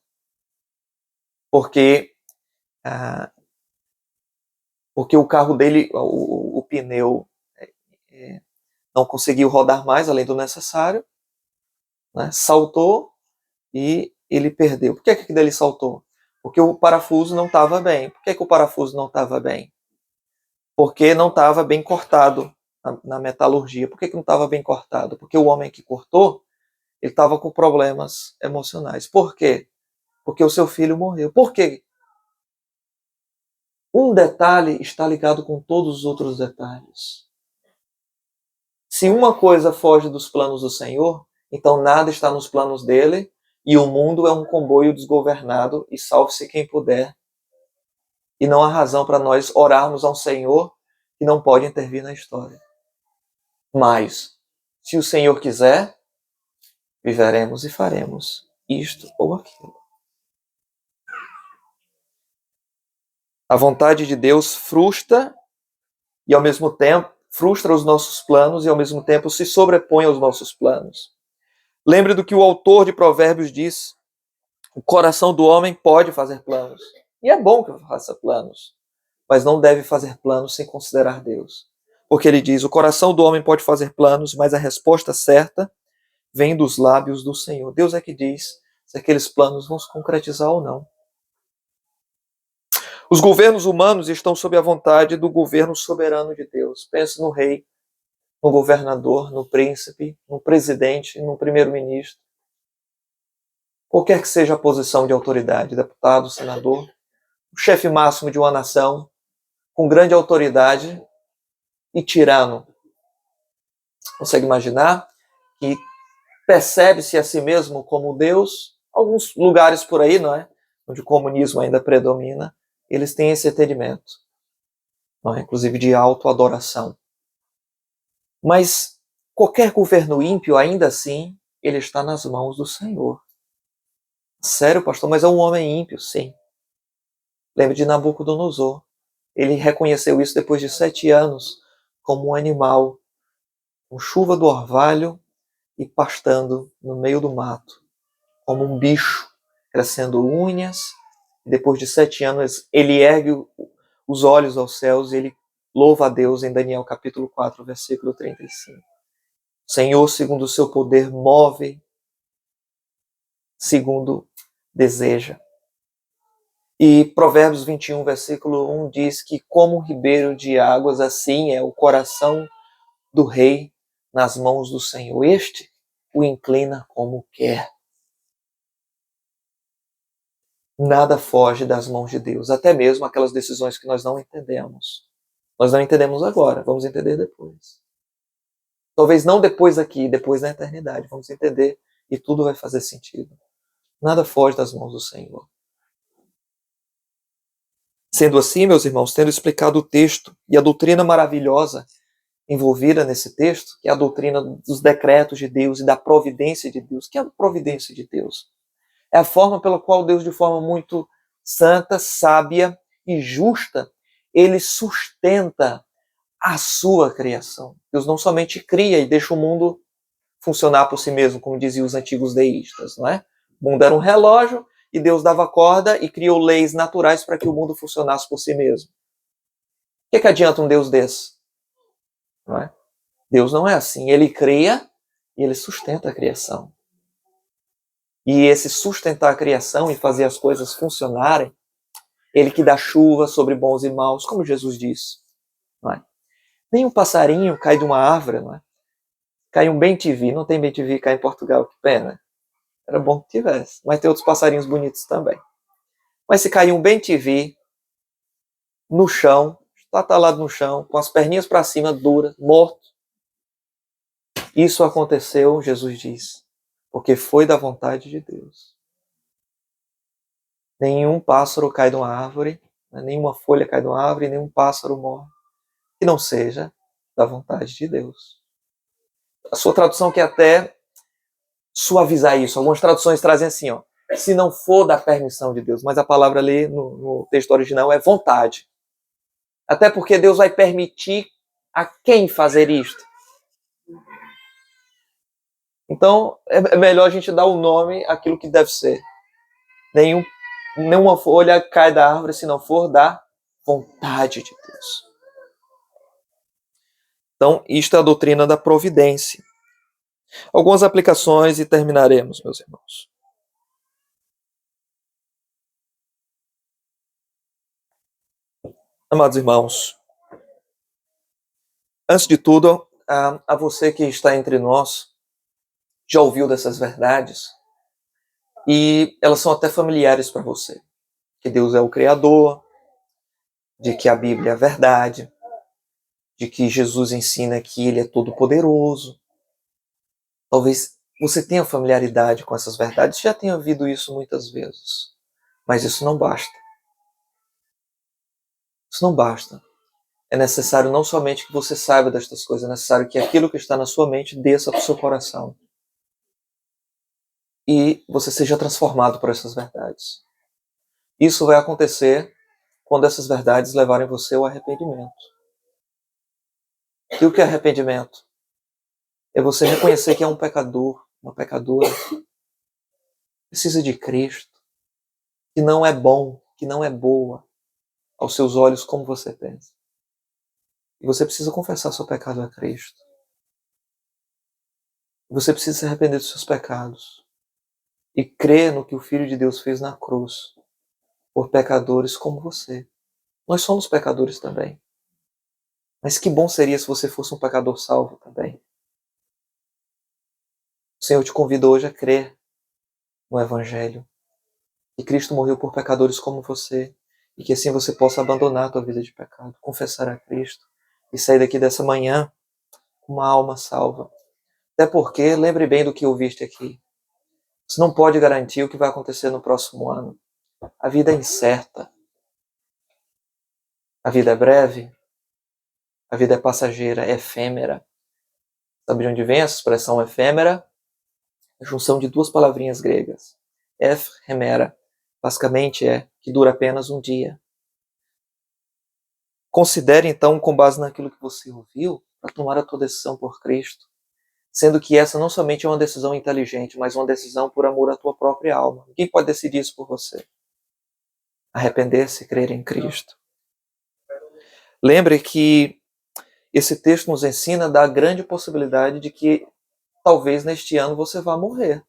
porque o carro dele, o pneu não conseguiu rodar mais além do necessário, né? Saltou e ele perdeu. Por que aquilo dele saltou? Porque o parafuso não estava bem. Por que o parafuso não estava bem? Porque não estava bem cortado na metalurgia. Por que não estava bem cortado? Porque o homem que cortou, ele estava com problemas emocionais. Por quê? Porque o seu filho morreu. Por quê? Um detalhe está ligado com todos os outros detalhes. Se uma coisa foge dos planos do Senhor, então nada está nos planos dele, e o mundo é um comboio desgovernado, e salve-se quem puder. E não há razão para nós orarmos a um Senhor que não pode intervir na história. Mas, se o Senhor quiser, viveremos e faremos isto ou aquilo. A vontade de Deus frustra e ao mesmo tempo frustra os nossos planos e ao mesmo tempo se sobrepõe aos nossos planos. Lembre do que o autor de Provérbios diz: o coração do homem pode fazer planos. E é bom que faça planos, mas não deve fazer planos sem considerar Deus. Porque ele diz: o coração do homem pode fazer planos, mas a resposta certa vem dos lábios do Senhor. Deus é que diz se aqueles planos vão se concretizar ou não. Os governos humanos estão sob a vontade do governo soberano de Deus. Pense no rei, no governador, no príncipe, no presidente, no primeiro-ministro. Qualquer que seja a posição de autoridade, deputado, senador, o chefe máximo de uma nação, com grande autoridade e tirano. Consegue imaginar que percebe-se a si mesmo como Deus? Alguns lugares por aí, não é? Onde o comunismo ainda predomina, eles têm esse entendimento, não é? Inclusive de autoadoração. Mas qualquer governo ímpio, ainda assim, ele está nas mãos do Senhor. Sério, pastor, mas é um homem ímpio, sim. Lembre de Nabucodonosor. Ele reconheceu isso depois de 7 anos como um animal, com chuva do orvalho e pastando no meio do mato, como um bicho, crescendo unhas. E depois de 7 anos, ele ergue os olhos aos céus e ele louva a Deus em Daniel capítulo 4, versículo 35. O Senhor, segundo o seu poder, move segundo deseja. E Provérbios 21, versículo 1 diz que como um ribeiro de águas, assim é o coração do rei nas mãos do Senhor. Este o inclina como quer. Nada foge das mãos de Deus, até mesmo aquelas decisões que nós não entendemos. Nós não entendemos agora, vamos entender depois. Talvez não depois aqui, depois na eternidade, vamos entender e tudo vai fazer sentido. Nada foge das mãos do Senhor. Sendo assim, meus irmãos, tendo explicado o texto e a doutrina maravilhosa envolvida nesse texto, que é a doutrina dos decretos de Deus e da providência de Deus. O que é a providência de Deus? É a forma pela qual Deus, de forma muito santa, sábia e justa, ele sustenta a sua criação. Deus não somente cria e deixa o mundo funcionar por si mesmo, como diziam os antigos deístas, não é? O mundo era um relógio e Deus dava corda e criou leis naturais para que o mundo funcionasse por si mesmo. O que adianta um Deus desse? Não é? Deus não é assim. Ele cria e ele sustenta a criação. E esse sustentar a criação e fazer as coisas funcionarem, ele que dá chuva sobre bons e maus, como Jesus disse. Não é? Nem um passarinho cai de uma árvore, não é? Cai um bem-te-vi, não tem bem-te-vi cá em Portugal, que pena. Era bom que tivesse, mas tem outros passarinhos bonitos também. Mas se cair um bem-te-vi no chão, está atalado no chão, com as perninhas para cima, dura, morto. Isso aconteceu, Jesus diz, porque foi da vontade de Deus. Nenhum pássaro cai de uma árvore, nenhuma folha cai de uma árvore, nenhum pássaro morre, que não seja da vontade de Deus. A sua tradução quer até suavizar isso. Algumas traduções trazem assim, ó, se não for da permissão de Deus, mas a palavra ali no texto original é vontade. Até porque Deus vai permitir a quem fazer isto. Então, é melhor a gente dar o nome àquilo que deve ser. Nenhuma folha cai da árvore se não for da vontade de Deus. Então, isto é a doutrina da providência. Algumas aplicações e terminaremos, meus irmãos. Amados irmãos, antes de tudo, a você que está entre nós, já ouviu dessas verdades, e elas são até familiares para você. Que Deus é o Criador, de que a Bíblia é a verdade, de que Jesus ensina que Ele é todo-poderoso. Talvez você tenha familiaridade com essas verdades, já tenha ouvido isso muitas vezes. Mas isso não basta. Isso não basta. É necessário não somente que você saiba destas coisas, é necessário que aquilo que está na sua mente desça para o seu coração. E você seja transformado por essas verdades. Isso vai acontecer quando essas verdades levarem você ao arrependimento. E o que é arrependimento? É você reconhecer que é um pecador, uma pecadora, precisa de Cristo, que não é bom, que não é boa aos seus olhos como você pensa. E você precisa confessar seu pecado a Cristo. Você precisa se arrepender dos seus pecados e crer no que o Filho de Deus fez na cruz por pecadores como você. Nós somos pecadores também. Mas que bom seria se você fosse um pecador salvo também. O Senhor te convida hoje a crer no Evangelho. Que Cristo morreu por pecadores como você. E que assim você possa abandonar a tua vida de pecado, confessar a Cristo e sair daqui dessa manhã com uma alma salva. Até porque, lembre bem do que ouviste aqui. Você não pode garantir o que vai acontecer no próximo ano. A vida é incerta. A vida é breve. A vida é passageira, é efêmera. Sabe de onde vem essa expressão efêmera? A junção de duas palavrinhas gregas. Ephemera. Basicamente é que dura apenas um dia. Considere então, com base naquilo que você ouviu, para tomar a tua decisão por Cristo. Sendo que essa não somente é uma decisão inteligente, mas uma decisão por amor à tua própria alma. Ninguém pode decidir isso por você. Arrepender-se e crer em Cristo. Lembre que esse texto nos ensina da grande possibilidade de que talvez neste ano você vá morrer.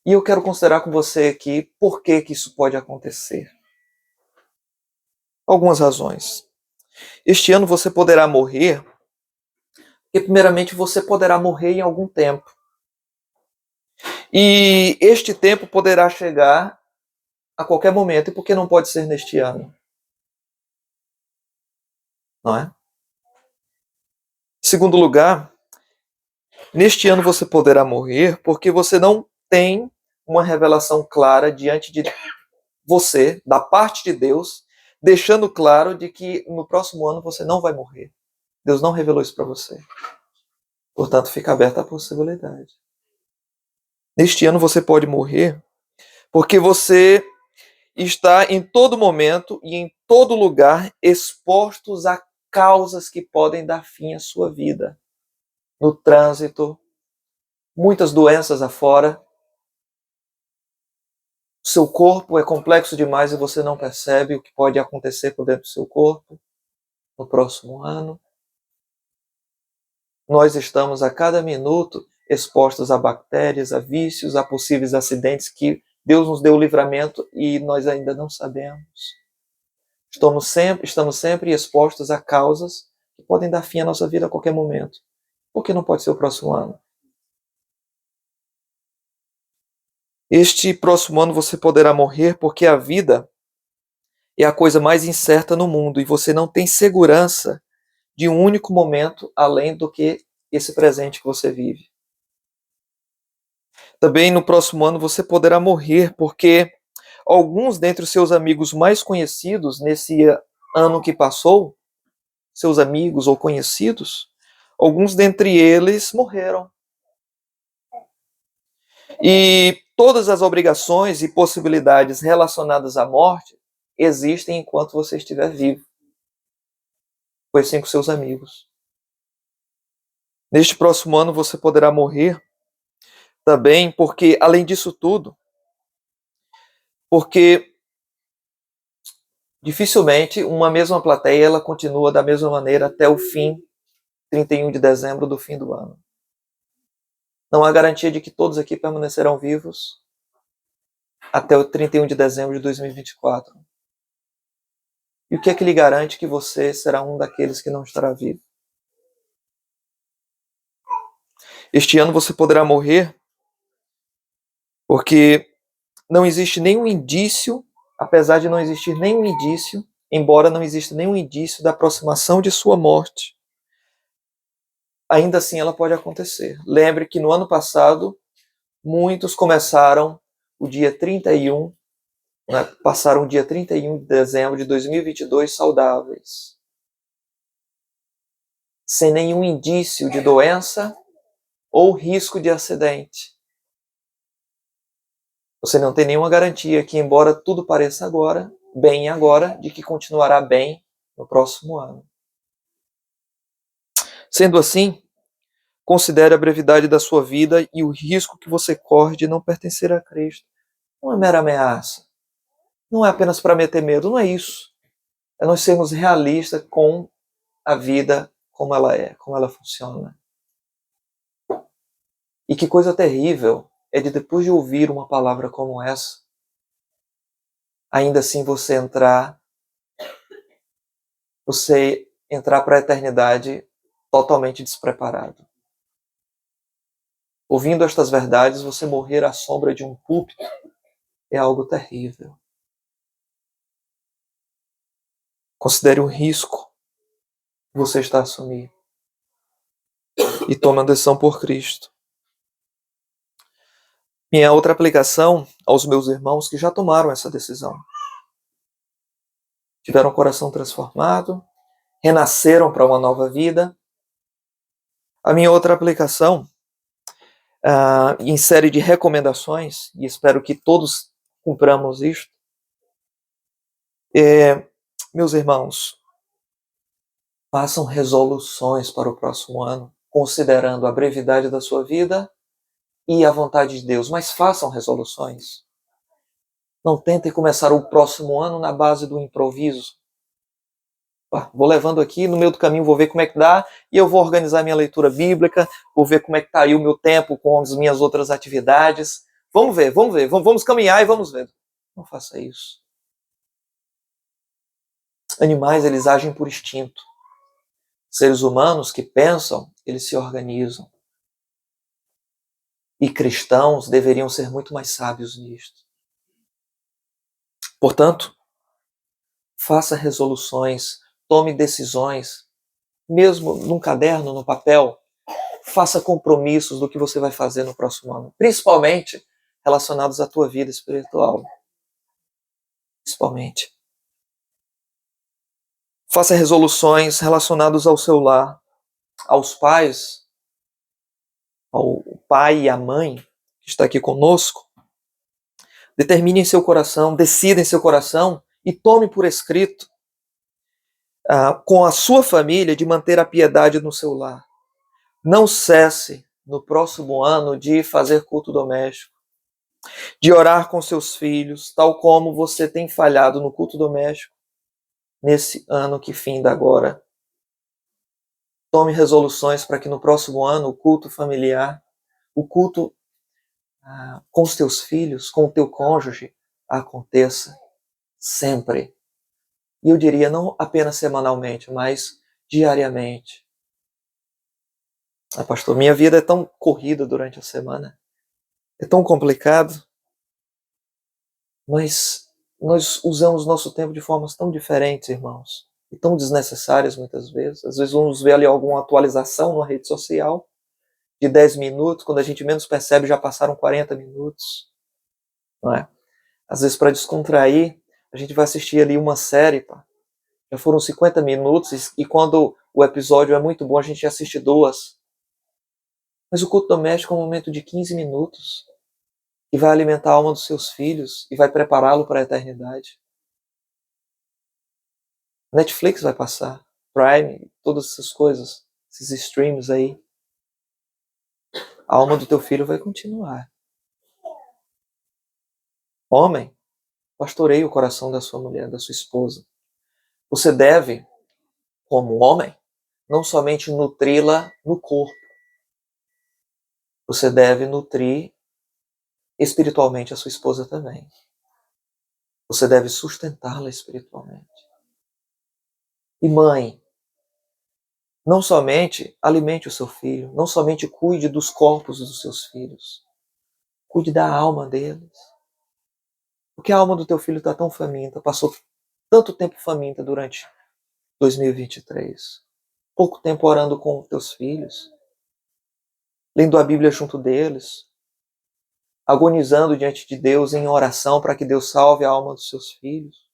E eu quero considerar com você aqui por que isso pode acontecer. Algumas razões. Este ano você poderá morrer, porque primeiramente você poderá morrer em algum tempo. E este tempo poderá chegar a qualquer momento. E por que não pode ser neste ano? Não é? Em segundo lugar, neste ano você poderá morrer porque você não tem uma revelação clara diante de você, da parte de Deus, deixando claro de que no próximo ano você não vai morrer. Deus não revelou isso para você. Portanto, fica aberta a possibilidade. Neste ano você pode morrer porque você está em todo momento e em todo lugar expostos a causas que podem dar fim à sua vida. No trânsito, muitas doenças afora, seu corpo é complexo demais e você não percebe o que pode acontecer por dentro do seu corpo no próximo ano. Nós estamos a cada minuto expostos a bactérias, a vícios, a possíveis acidentes que Deus nos deu o livramento e nós ainda não sabemos. Estamos sempre expostos a causas que podem dar fim à nossa vida a qualquer momento. Por que não pode ser o próximo ano? Este próximo ano você poderá morrer porque a vida é a coisa mais incerta no mundo e você não tem segurança de um único momento além do que esse presente que você vive. Também no próximo ano você poderá morrer porque alguns dentre os seus amigos mais conhecidos nesse ano que passou, seus amigos ou conhecidos, alguns dentre eles morreram. E todas as obrigações e possibilidades relacionadas à morte existem enquanto você estiver vivo. Foi assim com seus amigos. Neste próximo ano você poderá morrer também porque, além disso tudo, porque dificilmente uma mesma plateia ela continua da mesma maneira até o fim, 31 de dezembro do fim do ano. Não há garantia de que todos aqui permanecerão vivos até o 31 de dezembro de 2024. E o que é que lhe garante que você será um daqueles que não estará vivo? Este ano você poderá morrer porque não existe nenhum indício, apesar de não existir nenhum indício, embora não exista nenhum indício da aproximação de sua morte, ainda assim ela pode acontecer. Lembre que no ano passado, muitos começaram o dia 31, passaram o dia 31 de dezembro de 2022 saudáveis, sem nenhum indício de doença ou risco de acidente. Você não tem nenhuma garantia que, embora tudo pareça bem agora, de que continuará bem no próximo ano. Sendo assim, considere a brevidade da sua vida e o risco que você corre de não pertencer a Cristo. Não é mera ameaça. Não é apenas para meter medo, não é isso. É nós sermos realistas com a vida como ela é, como ela funciona. E que coisa terrível é de depois de ouvir uma palavra como essa, ainda assim você entrar para a eternidade totalmente despreparado. Ouvindo estas verdades, você morrer à sombra de um púlpito é algo terrível. Considere o risco que você está a assumir e tome a decisão por Cristo. Minha outra aplicação aos meus irmãos que já tomaram essa decisão. Tiveram o coração transformado, renasceram para uma nova vida. A minha outra aplicação, em série de recomendações, e espero que todos cumpramos isto, meus irmãos, façam resoluções para o próximo ano, considerando a brevidade da sua vida e a vontade de Deus, mas façam resoluções. Não tentem começar o próximo ano na base do improviso. Vou levando aqui, no meio do caminho vou ver como é que dá, e eu vou organizar minha leitura bíblica, vou ver como é que está aí o meu tempo com as minhas outras atividades. Vamos ver, vamos caminhar e vamos ver. Não faça isso. Animais, eles agem por instinto. Seres humanos que pensam, eles se organizam. E cristãos deveriam ser muito mais sábios nisto. Portanto, faça resoluções, tome decisões, mesmo num caderno, no papel, faça compromissos do que você vai fazer no próximo ano, principalmente relacionados à tua vida espiritual. Principalmente. Faça resoluções relacionadas ao seu lar, aos pais, ao pai e à mãe que está aqui conosco. Determine em seu coração, decida em seu coração e tome por escrito com a sua família de manter a piedade no seu lar. Não cesse no próximo ano de fazer culto doméstico. de orar com seus filhos, tal como você tem falhado no culto doméstico nesse ano que finda agora. Tome resoluções para que no próximo ano o culto familiar, o culto com os teus filhos, com o teu cônjuge, aconteça sempre. E eu diria não apenas semanalmente, mas diariamente. Pastor, minha vida é tão corrida durante a semana, é tão complicado, mas nós usamos nosso tempo de formas tão diferentes, irmãos, e tão desnecessárias muitas vezes. Às vezes vamos ver ali alguma atualização numa rede social de 10 minutos, quando a gente menos percebe já passaram 40 minutos, não é? Às vezes para descontrair, a gente vai assistir ali uma série, pá. Já foram 50 minutos e quando o episódio é muito bom, a gente assiste 2. Mas o culto doméstico é um momento de 15 minutos que vai alimentar a alma dos seus filhos e vai prepará-lo para a eternidade. Netflix vai passar, Prime, todas essas coisas, esses streams aí. A alma do teu filho vai continuar. Homem, pastoreie o coração da sua mulher, da sua esposa. Você deve, como homem, não somente nutri-la no corpo. Você deve nutrir espiritualmente a sua esposa também. Você deve sustentá-la espiritualmente. E mãe, não somente alimente o seu filho, não somente cuide dos corpos dos seus filhos, cuide da alma deles. Porque a alma do teu filho está tão faminta, passou tanto tempo faminta durante 2023. Pouco tempo orando com teus filhos, lendo a Bíblia junto deles, agonizando diante de Deus em oração para que Deus salve a alma dos seus filhos.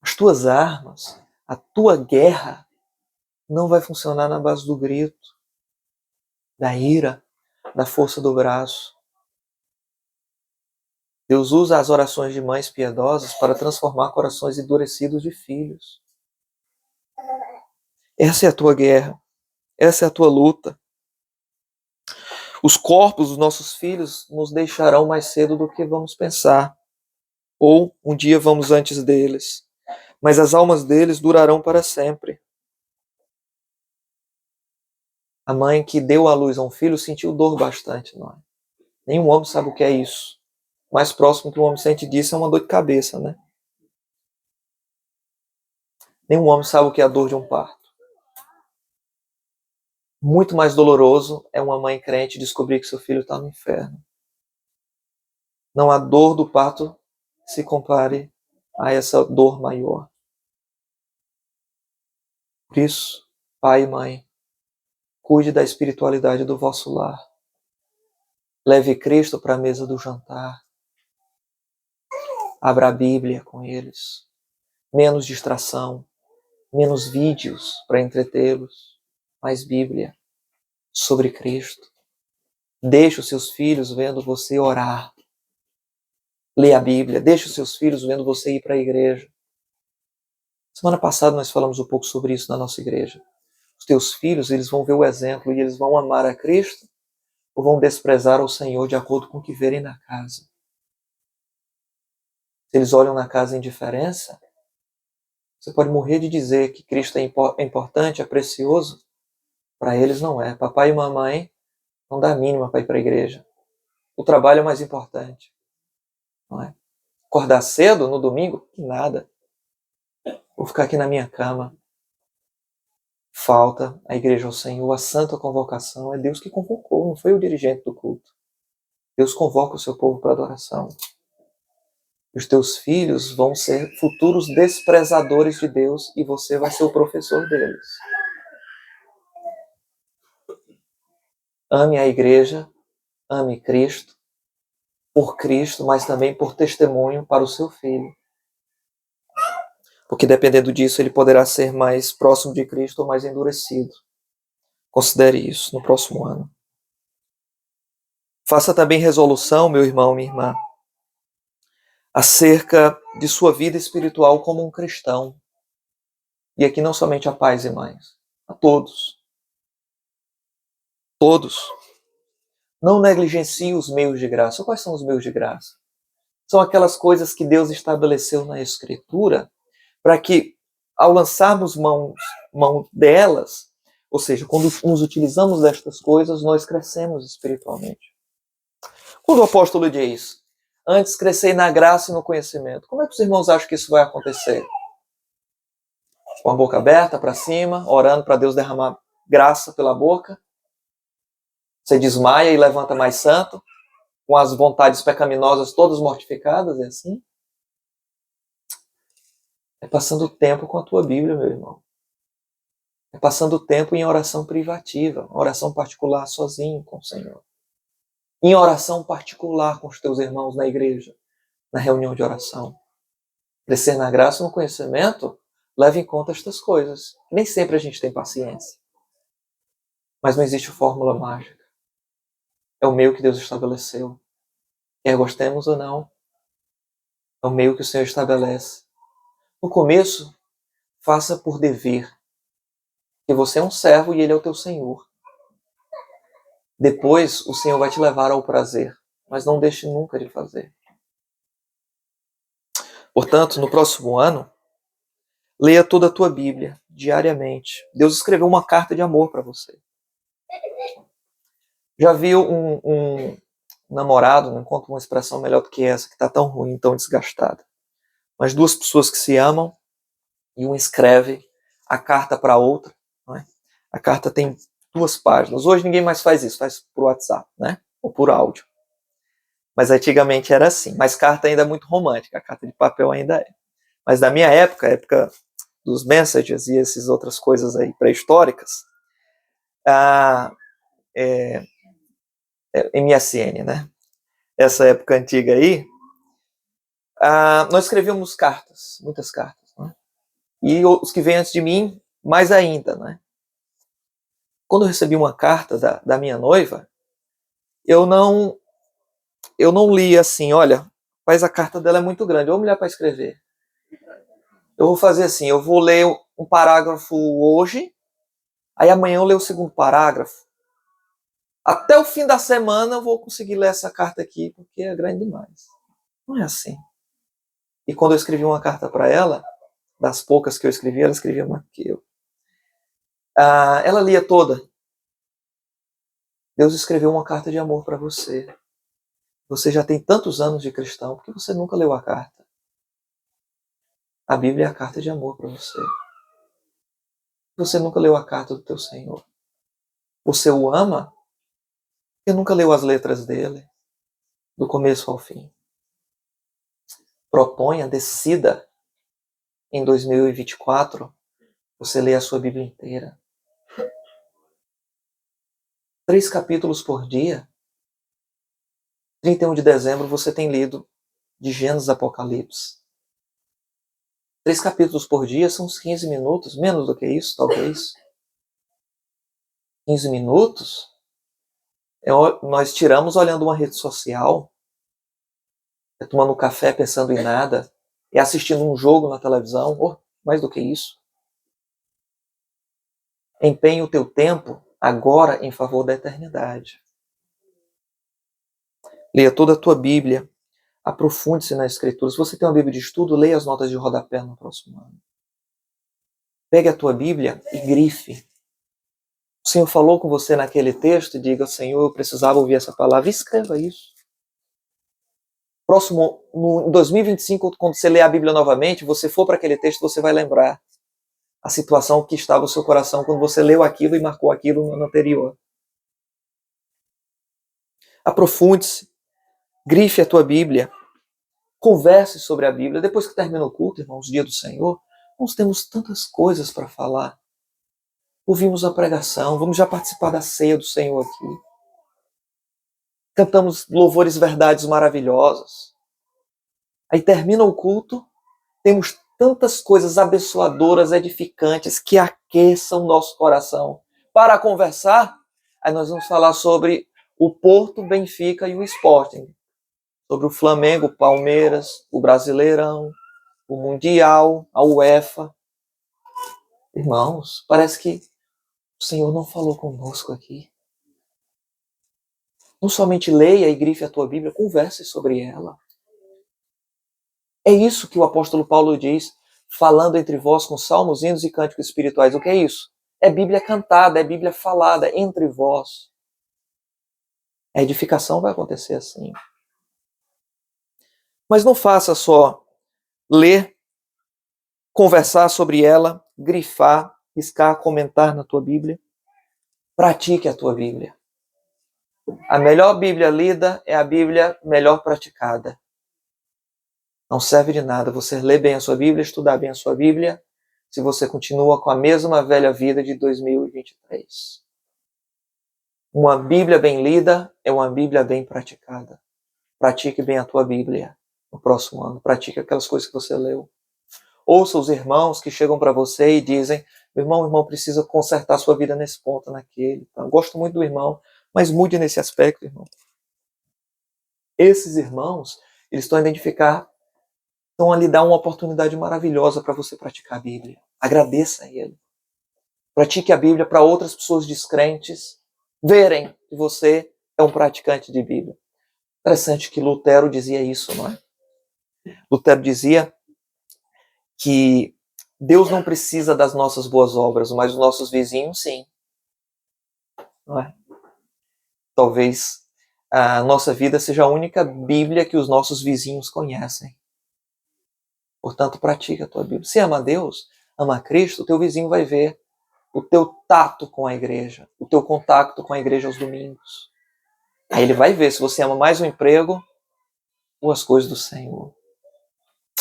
As tuas armas, a tua guerra não vai funcionar na base do grito, da ira, da força do braço. Deus usa as orações de mães piedosas para transformar corações endurecidos de filhos. Essa é a tua guerra. Essa é a tua luta. Os corpos dos nossos filhos nos deixarão mais cedo do que vamos pensar. Ou um dia vamos antes deles. Mas as almas deles durarão para sempre. A mãe que deu à luz a um filho sentiu dor bastante, não é? Nenhum homem sabe o que é isso. O mais próximo que um homem sente disso é uma dor de cabeça, né? Nenhum homem sabe o que é a dor de um parto. Muito mais doloroso é uma mãe crente descobrir que seu filho está no inferno. Não há dor do parto que se compare a essa dor maior. Por isso, pai e mãe, cuide da espiritualidade do vosso lar. Leve Cristo para a mesa do jantar. Abra a Bíblia com eles. Menos distração, menos vídeos para entretê-los, mais Bíblia sobre Cristo. Deixe os seus filhos vendo você orar. Lê a Bíblia. Deixe os seus filhos vendo você ir para a igreja. Semana passada nós falamos um pouco sobre isso na nossa igreja. Os teus filhos, eles vão ver o exemplo e eles vão amar a Cristo ou vão desprezar o Senhor de acordo com o que verem na casa. Se eles olham na casa indiferença, você pode morrer de dizer que Cristo é importante, é precioso. Para eles não é. Papai e mamãe não dá a mínima para ir para a igreja. O trabalho é mais importante. Não é? Acordar cedo no domingo? Nada. Vou ficar aqui na minha cama. Falta a igreja ao Senhor, a santa convocação. É Deus que convocou, não foi o dirigente do culto. Deus convoca o seu povo para adoração. Os teus filhos vão ser futuros desprezadores de Deus e você vai ser o professor deles. Ame a igreja, ame Cristo, por Cristo, mas também por testemunho para o seu filho. Porque dependendo disso, ele poderá ser mais próximo de Cristo ou mais endurecido. Considere isso no próximo ano. Faça também resolução, meu irmão, minha irmã, acerca de sua vida espiritual como um cristão. E aqui não somente a pais e mães, a todos. Todos. Não negligencie os meios de graça. Quais são os meios de graça? São aquelas coisas que Deus estabeleceu na Escritura para que, ao lançarmos mão delas, ou seja, quando nos utilizamos destas coisas, nós crescemos espiritualmente. Quando o apóstolo diz, antes crescei na graça e no conhecimento, como é que os irmãos acham que isso vai acontecer? Com a boca aberta para cima, orando para Deus derramar graça pela boca? Você desmaia e levanta mais santo, com as vontades pecaminosas todas mortificadas, é assim? É passando tempo com a tua Bíblia, meu irmão. É passando tempo em oração privativa, oração particular sozinho com o Senhor. Em oração particular com os teus irmãos na igreja, na reunião de oração. Crescer na graça e no conhecimento, leva em conta estas coisas. Nem sempre a gente tem paciência. Mas não existe fórmula mágica. É o meio que Deus estabeleceu. Quer gostemos ou não, é o meio que o Senhor estabelece. No começo, faça por dever. Que você é um servo e Ele é o teu Senhor. Depois, o Senhor vai te levar ao prazer. Mas não deixe nunca de fazer. Portanto, no próximo ano, leia toda a tua Bíblia, diariamente. Deus escreveu uma carta de amor para você. Já viu um namorado, não encontro uma expressão melhor do que essa, que está tão ruim, tão desgastada. Mas duas pessoas que se amam, e um escreve a carta para a outra. Não é? A carta tem 2 páginas. Hoje ninguém mais faz isso, faz por WhatsApp, né? Ou por áudio. Mas antigamente era assim. Mas carta ainda é muito romântica, a carta de papel ainda é. Mas da minha época, a época dos messages e essas outras coisas aí pré-históricas, MSN, né? Essa época antiga aí, nós escrevíamos cartas, muitas cartas, né? E os que vêm antes de mim, mais ainda, né? Quando eu recebi uma carta da minha noiva, eu não li assim, olha, mas a carta dela é muito grande, vamos mulher para escrever. Eu vou fazer assim, eu vou ler um parágrafo hoje, aí amanhã eu leio o segundo parágrafo. Até o fim da semana eu vou conseguir ler essa carta aqui, porque é grande demais. Não é assim. E quando eu escrevi uma carta para ela, das poucas que eu escrevi, ela escrevia mais que eu. Ela lia toda. Deus escreveu uma carta de amor para você. Você já tem tantos anos de cristão, por que você nunca leu a carta? A Bíblia é a carta de amor para você. Você nunca leu a carta do teu Senhor. Você o ama porque nunca leu as letras dele, do começo ao fim. Proponha, decida, em 2024, você lê a sua Bíblia inteira. 3 capítulos por dia. 31 de dezembro você tem lido de Gênesis a Apocalipse. 3 capítulos por dia são uns 15 minutos, menos do que isso, talvez. 15 minutos, nós tiramos olhando uma rede social, tomando um café pensando em nada, e assistindo um jogo na televisão, mais do que isso. Empenhe o teu tempo agora em favor da eternidade. Leia toda a tua Bíblia, aprofunde-se na Escritura. Se você tem uma Bíblia de estudo, leia as notas de rodapé no próximo ano. Pegue a tua Bíblia e grife. O Senhor falou com você naquele texto e diga, Senhor, eu precisava ouvir essa palavra. E escreva isso. Em 2025, quando você ler a Bíblia novamente, você for para aquele texto, você vai lembrar a situação que estava no seu coração quando você leu aquilo e marcou aquilo no ano anterior. Aprofunde-se. Grife a tua Bíblia. Converse sobre a Bíblia. Depois que termina o culto, irmãos, dia do Senhor, nós temos tantas coisas para falar. Ouvimos a pregação, vamos já participar da ceia do Senhor aqui. Cantamos louvores, verdades maravilhosas. Aí termina o culto, temos tantas coisas abençoadoras, edificantes, que aqueçam o nosso coração. Para conversar, aí nós vamos falar sobre o Porto, Benfica e o Sporting. Sobre o Flamengo, o Palmeiras, o Brasileirão, o Mundial, a UEFA. Irmãos, parece que o Senhor não falou conosco aqui. Não somente leia e grife a tua Bíblia, converse sobre ela. É isso que o apóstolo Paulo diz, falando entre vós com salmos, hinos e cânticos espirituais. O que é isso? É Bíblia cantada, é Bíblia falada entre vós. A edificação vai acontecer assim. Mas não faça só ler, conversar sobre ela, grifar, riscar, comentar na tua Bíblia. Pratique a tua Bíblia. A melhor Bíblia lida é a Bíblia melhor praticada. Não serve de nada você ler bem a sua Bíblia, estudar bem a sua Bíblia, se você continua com a mesma velha vida de 2023. Uma Bíblia bem lida é uma Bíblia bem praticada. Pratique bem a tua Bíblia no próximo ano. Pratique aquelas coisas que você leu. Ouça os irmãos que chegam para você e dizem: meu irmão, o irmão precisa consertar sua vida nesse ponto, naquele. Eu gosto muito do irmão, mas mude nesse aspecto, irmão. Esses irmãos, eles estão a identificar, estão a lhe dar uma oportunidade maravilhosa para você praticar a Bíblia. Agradeça a ele. Pratique a Bíblia para outras pessoas descrentes verem que você é um praticante de Bíblia. Interessante que Lutero dizia isso, não é? Lutero dizia que Deus não precisa das nossas boas obras, mas os nossos vizinhos, sim. Não é? Talvez a nossa vida seja a única Bíblia que os nossos vizinhos conhecem. Portanto, pratica a tua Bíblia. Se ama a Deus, ama a Cristo, o teu vizinho vai ver o teu tato com a igreja, o teu contato com a igreja aos domingos. Aí ele vai ver se você ama mais o emprego ou as coisas do Senhor.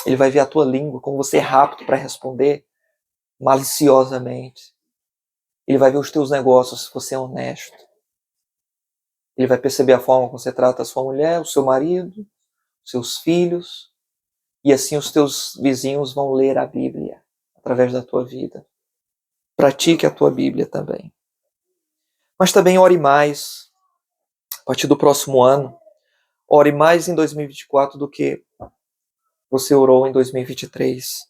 Ele vai ver a tua língua, como você é rápido para responder maliciosamente. Ele vai ver os teus negócios, se você é honesto. Ele vai perceber a forma como você trata a sua mulher, o seu marido, os seus filhos. E assim os teus vizinhos vão ler a Bíblia através da tua vida. Pratique a tua Bíblia também. Mas também ore mais. A partir do próximo ano, ore mais em 2024 do que você orou em 2023.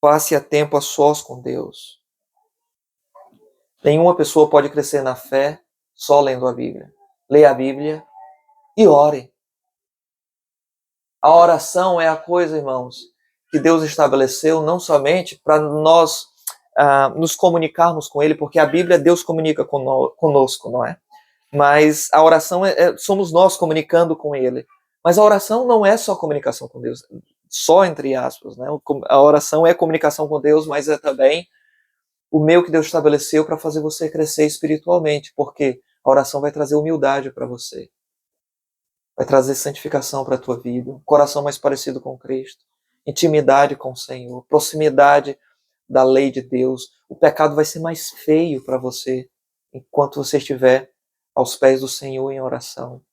Passe a tempo a sós com Deus. Nenhuma pessoa pode crescer na fé só lendo a Bíblia. Leia a Bíblia e ore. A oração é a coisa, irmãos, que Deus estabeleceu não somente para nós nos comunicarmos com Ele, porque a Bíblia Deus comunica conosco, não é? Mas a oração somos nós comunicando com Ele. Mas a oração não é só comunicação com Deus, só entre aspas, né? A oração é comunicação com Deus, mas é também o meio que Deus estabeleceu para fazer você crescer espiritualmente, porque a oração vai trazer humildade para você. Vai trazer santificação para a tua vida, um coração mais parecido com Cristo, intimidade com o Senhor, proximidade da lei de Deus. O pecado vai ser mais feio para você enquanto você estiver aos pés do Senhor em oração.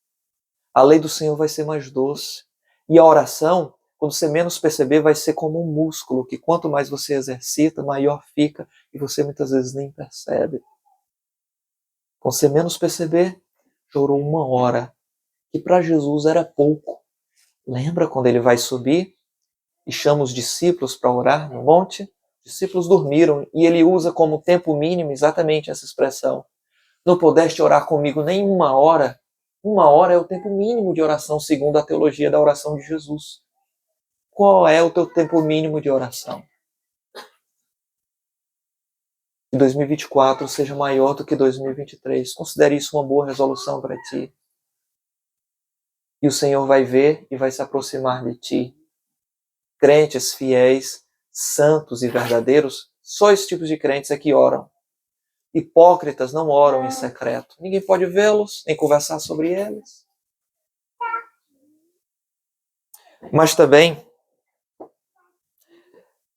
A lei do Senhor vai ser mais doce. E a oração, quando você menos perceber, vai ser como um músculo, que quanto mais você exercita, maior fica, e você muitas vezes nem percebe. Quando você menos perceber, chorou 1 hora, que para Jesus era pouco. Lembra quando ele vai subir e chama os discípulos para orar no monte? Os discípulos dormiram e ele usa como tempo mínimo exatamente essa expressão. Não pudeste orar comigo nem 1 hora? 1 hora é o tempo mínimo de oração segundo a teologia da oração de Jesus. Qual é o teu tempo mínimo de oração? Que 2024 seja maior do que 2023. Considere isso uma boa resolução para ti. E o Senhor vai ver e vai se aproximar de ti. Crentes fiéis, santos e verdadeiros, só esses tipos de crentes é que oram. Hipócritas não oram em secreto. Ninguém pode vê-los, nem conversar sobre eles. Mas também,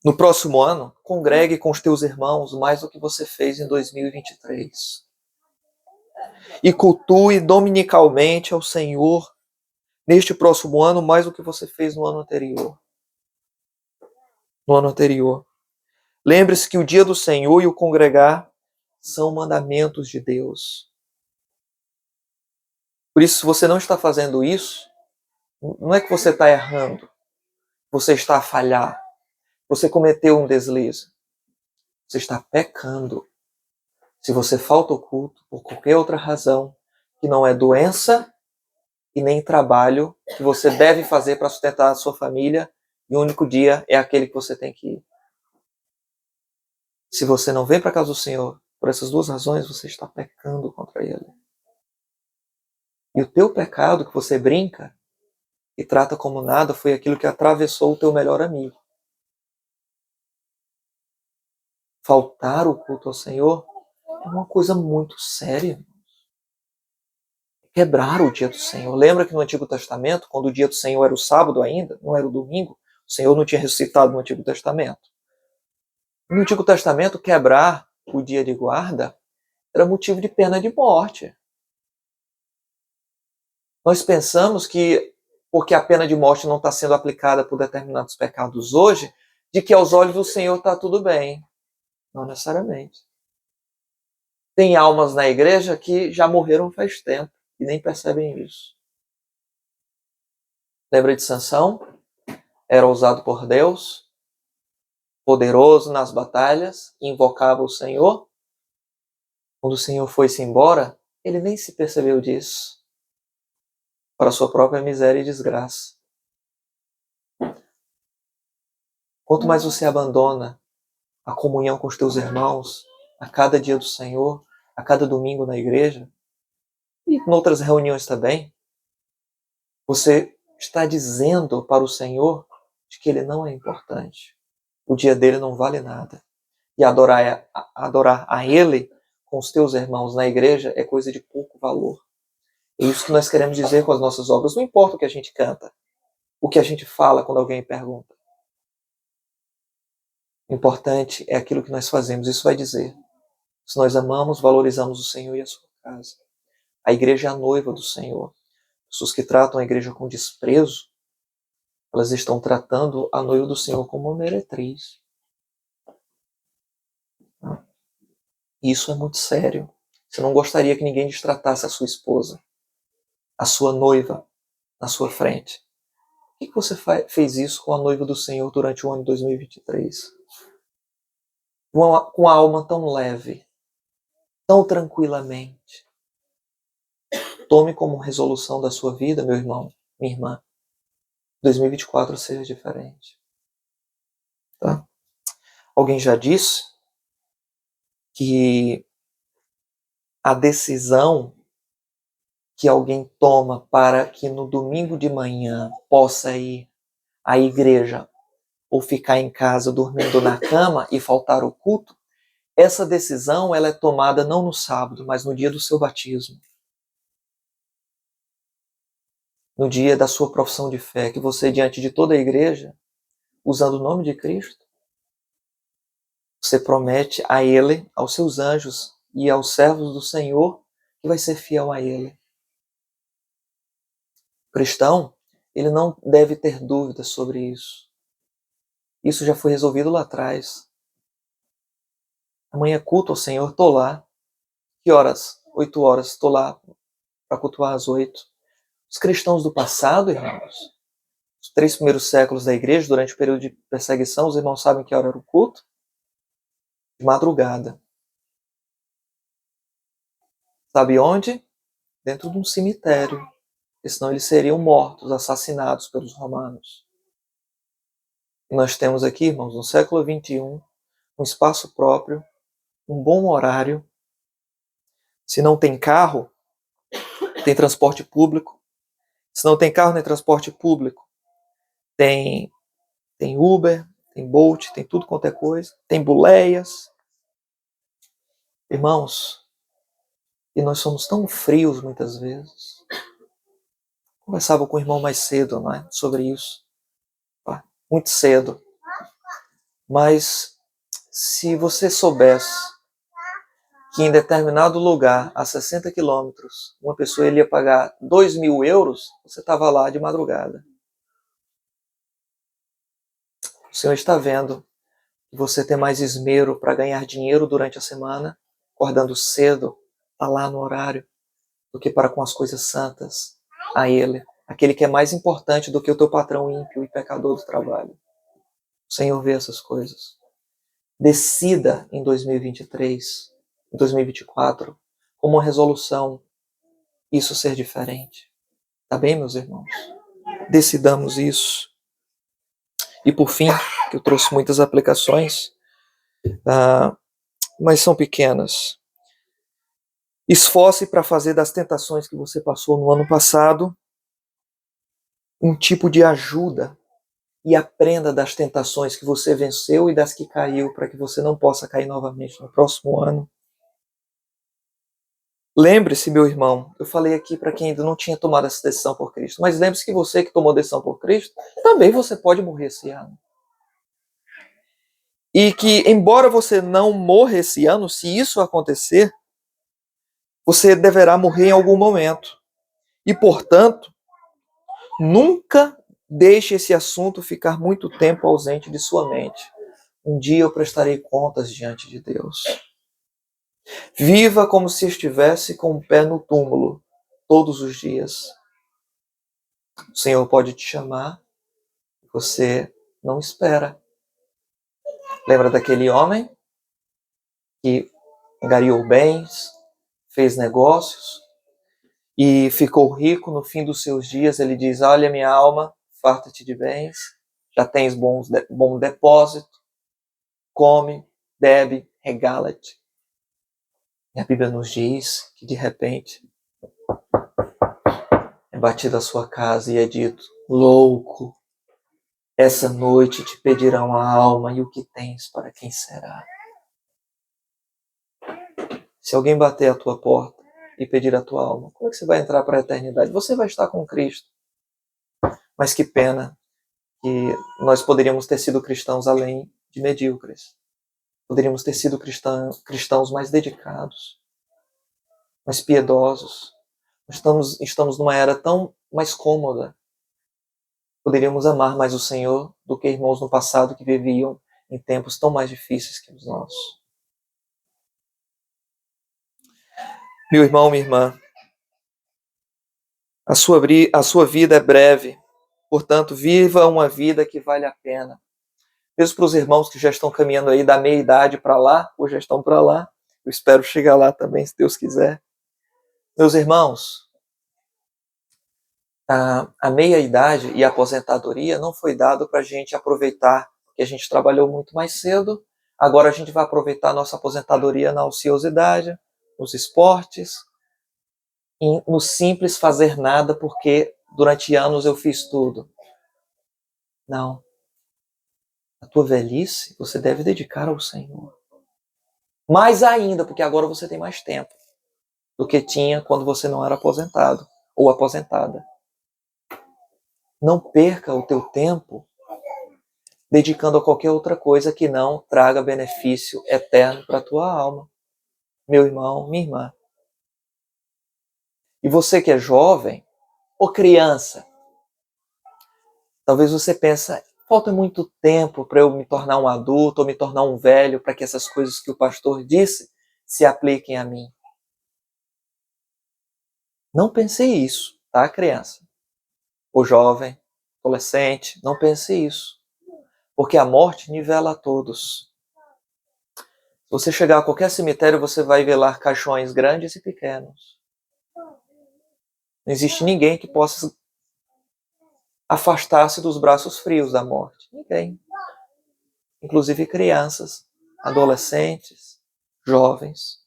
no próximo ano, congregue com os teus irmãos mais do que você fez em 2023. E cultue dominicalmente ao Senhor neste próximo ano mais do que você fez no ano anterior. No ano anterior. Lembre-se que o dia do Senhor e o congregar são mandamentos de Deus. Por isso, se você não está fazendo isso, não é que você está errando, você está a falhar, você cometeu um deslize, você está pecando. Se você falta o culto por qualquer outra razão que não é doença e nem trabalho que você deve fazer para sustentar a sua família, e o único dia é aquele que você tem que ir. Se você não vem para a casa do Senhor por essas duas razões, você está pecando contra Ele. E o teu pecado que você brinca e trata como nada foi aquilo que atravessou o teu melhor amigo. Faltar o culto ao Senhor é uma coisa muito séria. Quebrar o dia do Senhor. Lembra que no Antigo Testamento, quando o dia do Senhor era o sábado ainda, não era o domingo, o Senhor não tinha ressuscitado no Antigo Testamento. No Antigo Testamento, quebrar o dia de guarda era motivo de pena de morte. Nós pensamos que, porque a pena de morte não está sendo aplicada por determinados pecados hoje, de que aos olhos do Senhor está tudo bem. Não necessariamente. Tem almas na igreja que já morreram faz tempo e nem percebem isso. Lembra de Sansão? Era usado por Deus, poderoso nas batalhas, invocava o Senhor. Quando o Senhor foi-se embora, ele nem se percebeu disso, para sua própria miséria e desgraça. Quanto mais você abandona a comunhão com os teus irmãos, a cada dia do Senhor, a cada domingo na igreja, e em outras reuniões também, você está dizendo para o Senhor de que Ele não é importante. O dia dele não vale nada. E adorar a Ele com os teus irmãos na igreja é coisa de pouco valor. É isso que nós queremos dizer com as nossas obras. Não importa o que a gente canta, o que a gente fala quando alguém pergunta. O importante é aquilo que nós fazemos. Isso vai dizer se nós amamos, valorizamos o Senhor e a sua casa. A igreja é a noiva do Senhor. Pessoas que tratam a igreja com desprezo, elas estão tratando a noiva do Senhor como uma meretriz. Isso é muito sério. Você não gostaria que ninguém destratasse a sua esposa, a sua noiva, na sua frente. Por que você fez isso com a noiva do Senhor durante o ano de 2023? Com a alma tão leve, tão tranquilamente. Tome como resolução da sua vida, meu irmão, minha irmã, 2024 seja diferente. Tá? Alguém já disse que a decisão que alguém toma para que no domingo de manhã possa ir à igreja ou ficar em casa dormindo na cama e faltar o culto, essa decisão ela é tomada não no sábado, mas no dia do seu batismo. No dia da sua profissão de fé, que você, diante de toda a igreja, usando o nome de Cristo, você promete a Ele, aos seus anjos e aos servos do Senhor, que vai ser fiel a Ele. O cristão, ele não deve ter dúvidas sobre isso. Isso já foi resolvido lá atrás. Amanhã culto ao Senhor, estou lá. Que horas? 8 horas, estou lá para cultuar às 8. Os cristãos do passado, irmãos, os 3 primeiros séculos da igreja, durante o período de perseguição, os irmãos sabem que hora era o culto? De madrugada. Sabe onde? Dentro de um cemitério. Porque senão eles seriam mortos, assassinados pelos romanos. E nós temos aqui, irmãos, no século XXI, um espaço próprio, um bom horário. Se não tem carro, tem transporte público. Se não tem carro nem transporte público, tem Uber, tem Bolt, tem tudo quanto é coisa. Tem boleias. Irmãos, e nós somos tão frios muitas vezes. Conversava com o irmão mais cedo, não é? Sobre isso. Muito cedo. Mas se você soubesse que em determinado lugar, a 60 quilômetros, uma pessoa ia pagar 2.000 euros, você estava lá de madrugada. O Senhor está vendo que você tem mais esmero para ganhar dinheiro durante a semana, acordando cedo, está lá no horário, do que para com as coisas santas a Ele. Aquele que é mais importante do que o teu patrão ímpio e pecador do trabalho. O Senhor vê essas coisas. Decida em 2023, em 2024, como uma resolução. isso ser diferente. Tá bem, meus irmãos? Decidamos isso. E por fim, que eu trouxe muitas aplicações, mas são pequenas. Esforce para fazer das tentações que você passou no ano passado um tipo de ajuda e aprenda das tentações que você venceu e das que caiu para que você não possa cair novamente no próximo ano. Lembre-se, meu irmão, eu falei aqui para quem ainda não tinha tomado essa decisão por Cristo, mas lembre-se que você que tomou a decisão por Cristo, também você pode morrer esse ano. E que, embora você não morra esse ano, se isso acontecer, você deverá morrer em algum momento. E, portanto, nunca deixe esse assunto ficar muito tempo ausente de sua mente. Um dia eu prestarei contas diante de Deus. Viva como se estivesse com o pé no túmulo, todos os dias. O Senhor pode te chamar, você não espera. Lembra daquele homem que angariou bens, fez negócios e ficou rico no fim dos seus dias? Ele diz: olha, minha alma, farta-te de bens, já tens bom depósito, come, bebe, regala-te. E a Bíblia nos diz que de repente é batida a sua casa e é dito: louco, essa noite te pedirão a alma e o que tens para quem será. Se alguém bater a tua porta e pedir a tua alma, como é que você vai entrar para a eternidade? Você vai estar com Cristo. Mas que pena que nós poderíamos ter sido cristãos além de medíocres. Poderíamos ter sido cristãos mais dedicados, mais piedosos. Estamos numa era tão mais cômoda. Poderíamos amar mais o Senhor do que irmãos no passado que viviam em tempos tão mais difíceis que os nossos. Meu irmão, minha irmã, a sua vida é breve, portanto, viva uma vida que vale a pena. Mesmo para os irmãos que já estão caminhando aí da meia-idade para lá, ou já estão para lá, eu espero chegar lá também, se Deus quiser. Meus irmãos, a meia-idade e a aposentadoria não foi dado para a gente aproveitar, porque a gente trabalhou muito mais cedo, agora a gente vai aproveitar a nossa aposentadoria na ociosidade, nos esportes, no simples fazer nada, porque durante anos eu fiz tudo. Não. A tua velhice você deve dedicar ao Senhor. Mais ainda, porque agora você tem mais tempo do que tinha quando você não era aposentado ou aposentada. Não perca o teu tempo dedicando a qualquer outra coisa que não traga benefício eterno para a tua alma. Meu irmão, minha irmã. E você que é jovem ou criança, talvez você pense: falta muito tempo para eu me tornar um adulto ou me tornar um velho para que essas coisas que o pastor disse se apliquem a mim. Não pense isso, tá, criança? Ou jovem, adolescente, não pense isso. Porque a morte nivela a todos. Se você chegar a qualquer cemitério, você vai ver lá caixões grandes e pequenos. Não existe ninguém que possa afastar-se dos braços frios da morte. Ninguém. Inclusive crianças, adolescentes, jovens.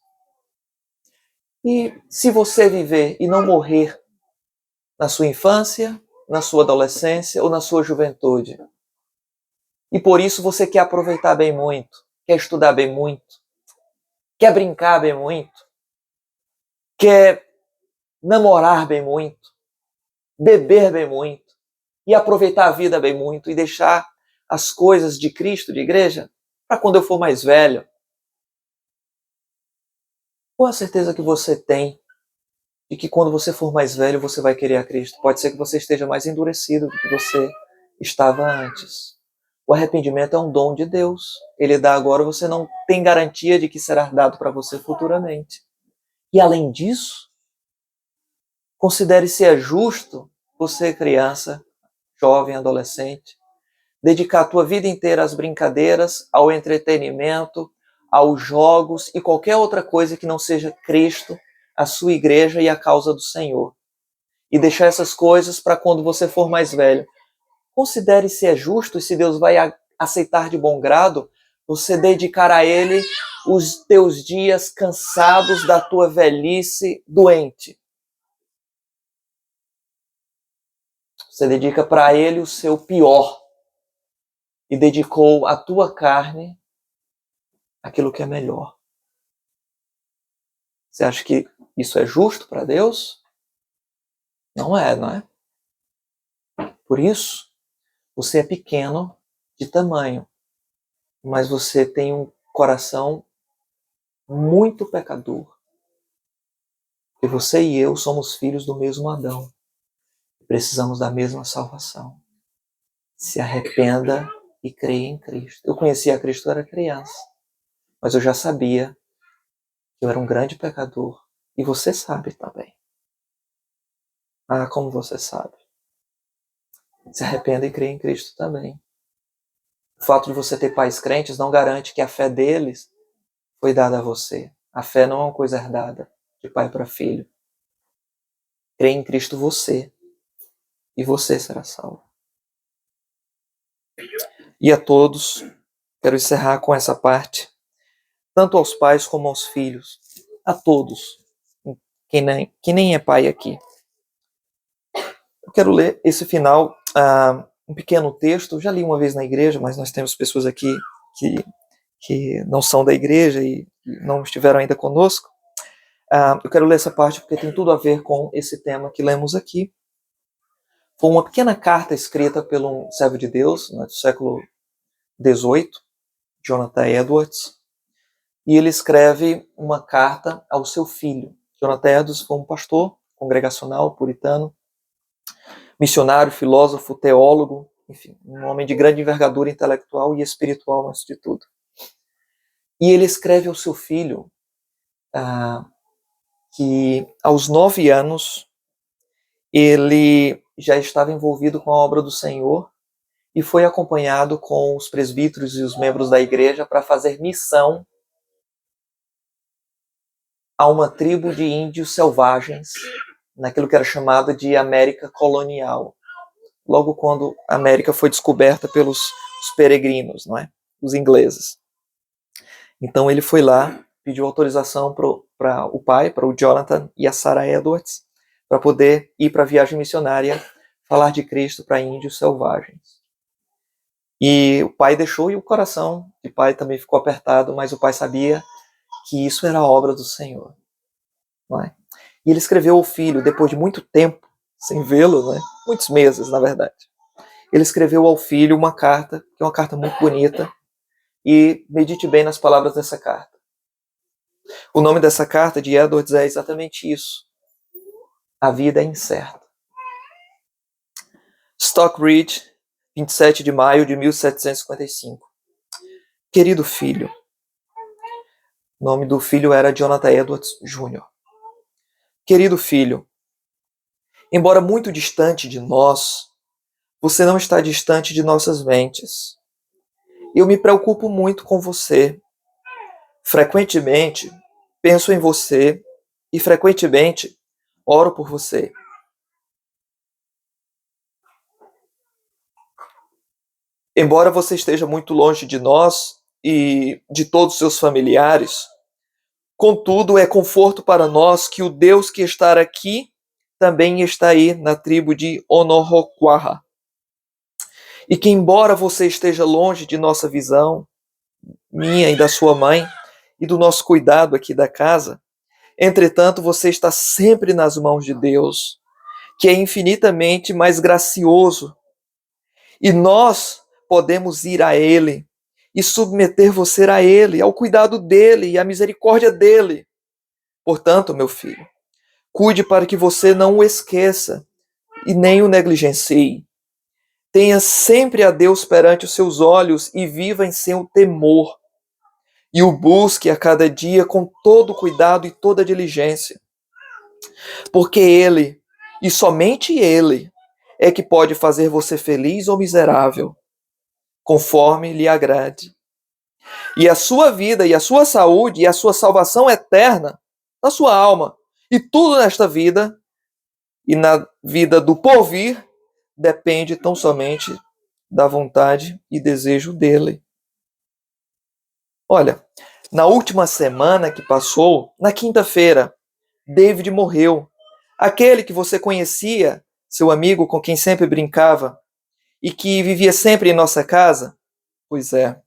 E se você viver e não morrer na sua infância, na sua adolescência ou na sua juventude, e por isso você quer aproveitar bem muito, quer estudar bem muito, quer brincar bem muito, quer namorar bem muito, beber bem muito, e aproveitar a vida bem muito, e deixar as coisas de Cristo, de igreja, para quando eu for mais velho. Qual a certeza que você tem de que quando você for mais velho você vai querer a Cristo? Pode ser que você esteja mais endurecido do que você estava antes. O arrependimento é um dom de Deus. Ele dá agora, você não tem garantia de que será dado para você futuramente. E além disso, considere se é justo você, criança, jovem, adolescente, dedicar a tua vida inteira às brincadeiras, ao entretenimento, aos jogos e qualquer outra coisa que não seja Cristo, a sua igreja e a causa do Senhor. E deixar essas coisas para quando você for mais velho. Considere se é justo e se Deus vai aceitar de bom grado você dedicar a Ele os teus dias cansados da tua velhice doente. Você dedica para Ele o seu pior e dedicou a tua carne aquilo que é melhor. Você acha que isso é justo para Deus? Não é, não é? Por isso, você é pequeno de tamanho, mas você tem um coração muito pecador. E você e eu somos filhos do mesmo Adão. Precisamos da mesma salvação. Se arrependa e creia em Cristo. Eu conhecia Cristo quando era criança, mas eu já sabia que eu era um grande pecador. E você sabe também. Ah, como você sabe. Se arrependa e creia em Cristo também. O fato de você ter pais crentes não garante que a fé deles foi dada a você. A fé não é uma coisa herdada de pai para filho. Creia em Cristo você, e você será salvo. E a todos, quero encerrar com essa parte, tanto aos pais como aos filhos, a todos, que nem é pai aqui. Eu quero ler esse final, um pequeno texto, eu já li uma vez na igreja, mas nós temos pessoas aqui que não são da igreja e não estiveram ainda conosco. Eu quero ler essa parte porque tem tudo a ver com esse tema que lemos aqui. Foi uma pequena carta escrita por um servo de Deus, do século XVIII, Jonathan Edwards, e ele escreve uma carta ao seu filho. Jonathan Edwards foi um pastor congregacional, puritano, missionário, filósofo, teólogo, enfim, um homem de grande envergadura intelectual e espiritual, antes de tudo. E ele escreve ao seu filho que aos 9 anos ele já estava envolvido com a obra do Senhor e foi acompanhado com os presbíteros e os membros da igreja para fazer missão a uma tribo de índios selvagens, naquilo que era chamado de América colonial, logo quando a América foi descoberta pelos peregrinos, não é? Os ingleses. Então ele foi lá, pediu autorização para o pai, para o Jonathan e a Sarah Edwards, para poder ir para a viagem missionária, falar de Cristo para índios selvagens. E o pai deixou, e o coração do pai também ficou apertado, mas o pai sabia que isso era a obra do Senhor. Não é? E ele escreveu ao filho, depois de muito tempo, sem vê-lo, né? Muitos meses, na verdade. Ele escreveu ao filho uma carta, que é uma carta muito bonita, e medite bem nas palavras dessa carta. O nome dessa carta de Edwards é exatamente isso. A vida é incerta. Stockbridge, 27 de maio de 1755. Querido filho, o nome do filho era Jonathan Edwards Jr. Querido filho, embora muito distante de nós, você não está distante de nossas mentes. Eu me preocupo muito com você. Frequentemente, penso em você e frequentemente oro por você. Embora você esteja muito longe de nós e de todos os seus familiares, contudo é conforto para nós que o Deus que está aqui também está aí na tribo de Onohoquaha. E que embora você esteja longe de nossa visão, minha e da sua mãe, e do nosso cuidado aqui da casa, entretanto você está sempre nas mãos de Deus, que é infinitamente mais gracioso. E nós podemos ir a Ele e submeter você a Ele, ao cuidado dEle e à misericórdia dEle. Portanto, meu filho, cuide para que você não o esqueça e nem o negligencie. Tenha sempre a Deus perante os seus olhos e viva em seu temor. E o busque a cada dia com todo cuidado e toda diligência. Porque Ele, e somente Ele, é que pode fazer você feliz ou miserável, conforme lhe agrade. E a sua vida, e a sua saúde, e a sua salvação eterna, na sua alma, E tudo nesta vida e na vida do porvir depende tão somente da vontade e desejo dele. Olha, na última semana que passou, na quinta-feira, David morreu. Aquele que você conhecia, seu amigo com quem sempre brincava e que vivia sempre em nossa casa? Pois é,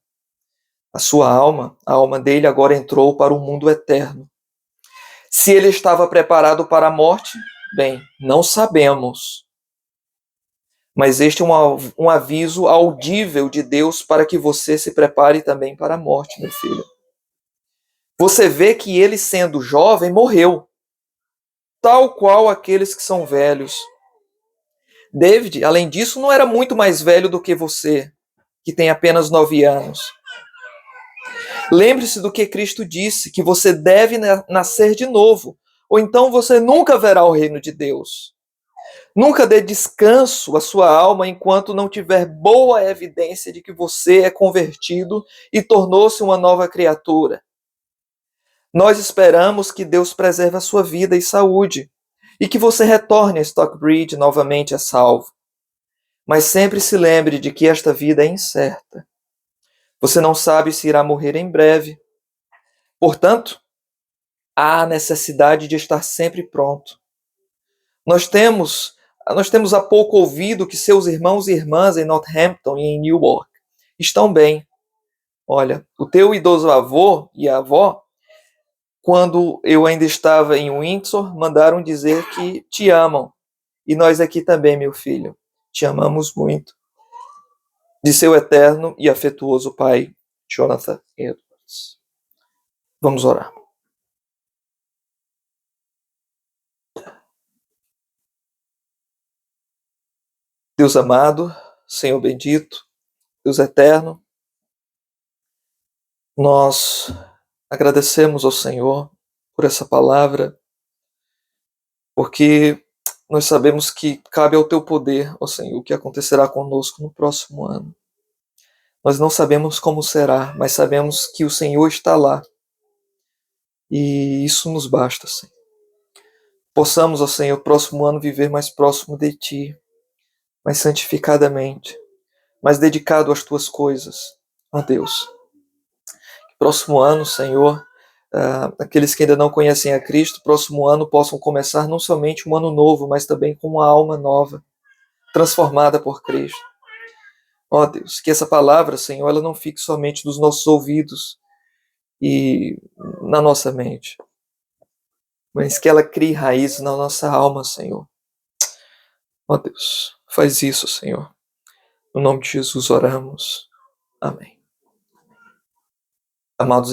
a alma dele agora entrou para o mundo eterno. Se ele estava preparado para a morte, bem, não sabemos. Mas este é um aviso audível de Deus para que você se prepare também para a morte, meu filho. Você vê que ele, sendo jovem, morreu, tal qual aqueles que são velhos. David, além disso, não era muito mais velho do que você, que tem apenas 9 anos. Lembre-se do que Cristo disse, que você deve nascer de novo, ou então você nunca verá o reino de Deus. Nunca dê descanso à sua alma enquanto não tiver boa evidência de que você é convertido e tornou-se uma nova criatura. Nós esperamos que Deus preserve a sua vida e saúde e que você retorne a Stockbridge novamente a salvo. Mas sempre se lembre de que esta vida é incerta. Você não sabe se irá morrer em breve. Portanto, há a necessidade de estar sempre pronto. Nós temos há pouco ouvido que seus irmãos e irmãs em Northampton e em Newark estão bem. Olha, o teu idoso avô e a avó, quando eu ainda estava em Windsor, mandaram dizer que te amam. E nós aqui também, meu filho, te amamos muito. De seu eterno e afetuoso pai, Jonathan Edwards. Vamos orar. Deus amado, Senhor bendito, Deus eterno, nós agradecemos ao Senhor por essa palavra, porque nós sabemos que cabe ao teu poder, ó Senhor, o que acontecerá conosco no próximo ano. Nós não sabemos como será, mas sabemos que o Senhor está lá. E isso nos basta, Senhor. Possamos, ó Senhor, próximo ano viver mais próximo de Ti, mais santificadamente, mais dedicado às Tuas coisas, ó Deus. Próximo ano, Senhor, aqueles que ainda não conhecem a Cristo, próximo ano possam começar não somente um ano novo, mas também com uma alma nova, transformada por Cristo. Ó Deus, que essa palavra, Senhor, ela não fique somente nos nossos ouvidos e na nossa mente, mas que ela crie raízes na nossa alma, Senhor. Ó Deus, faz isso, Senhor. No nome de Jesus oramos. Amém. Amados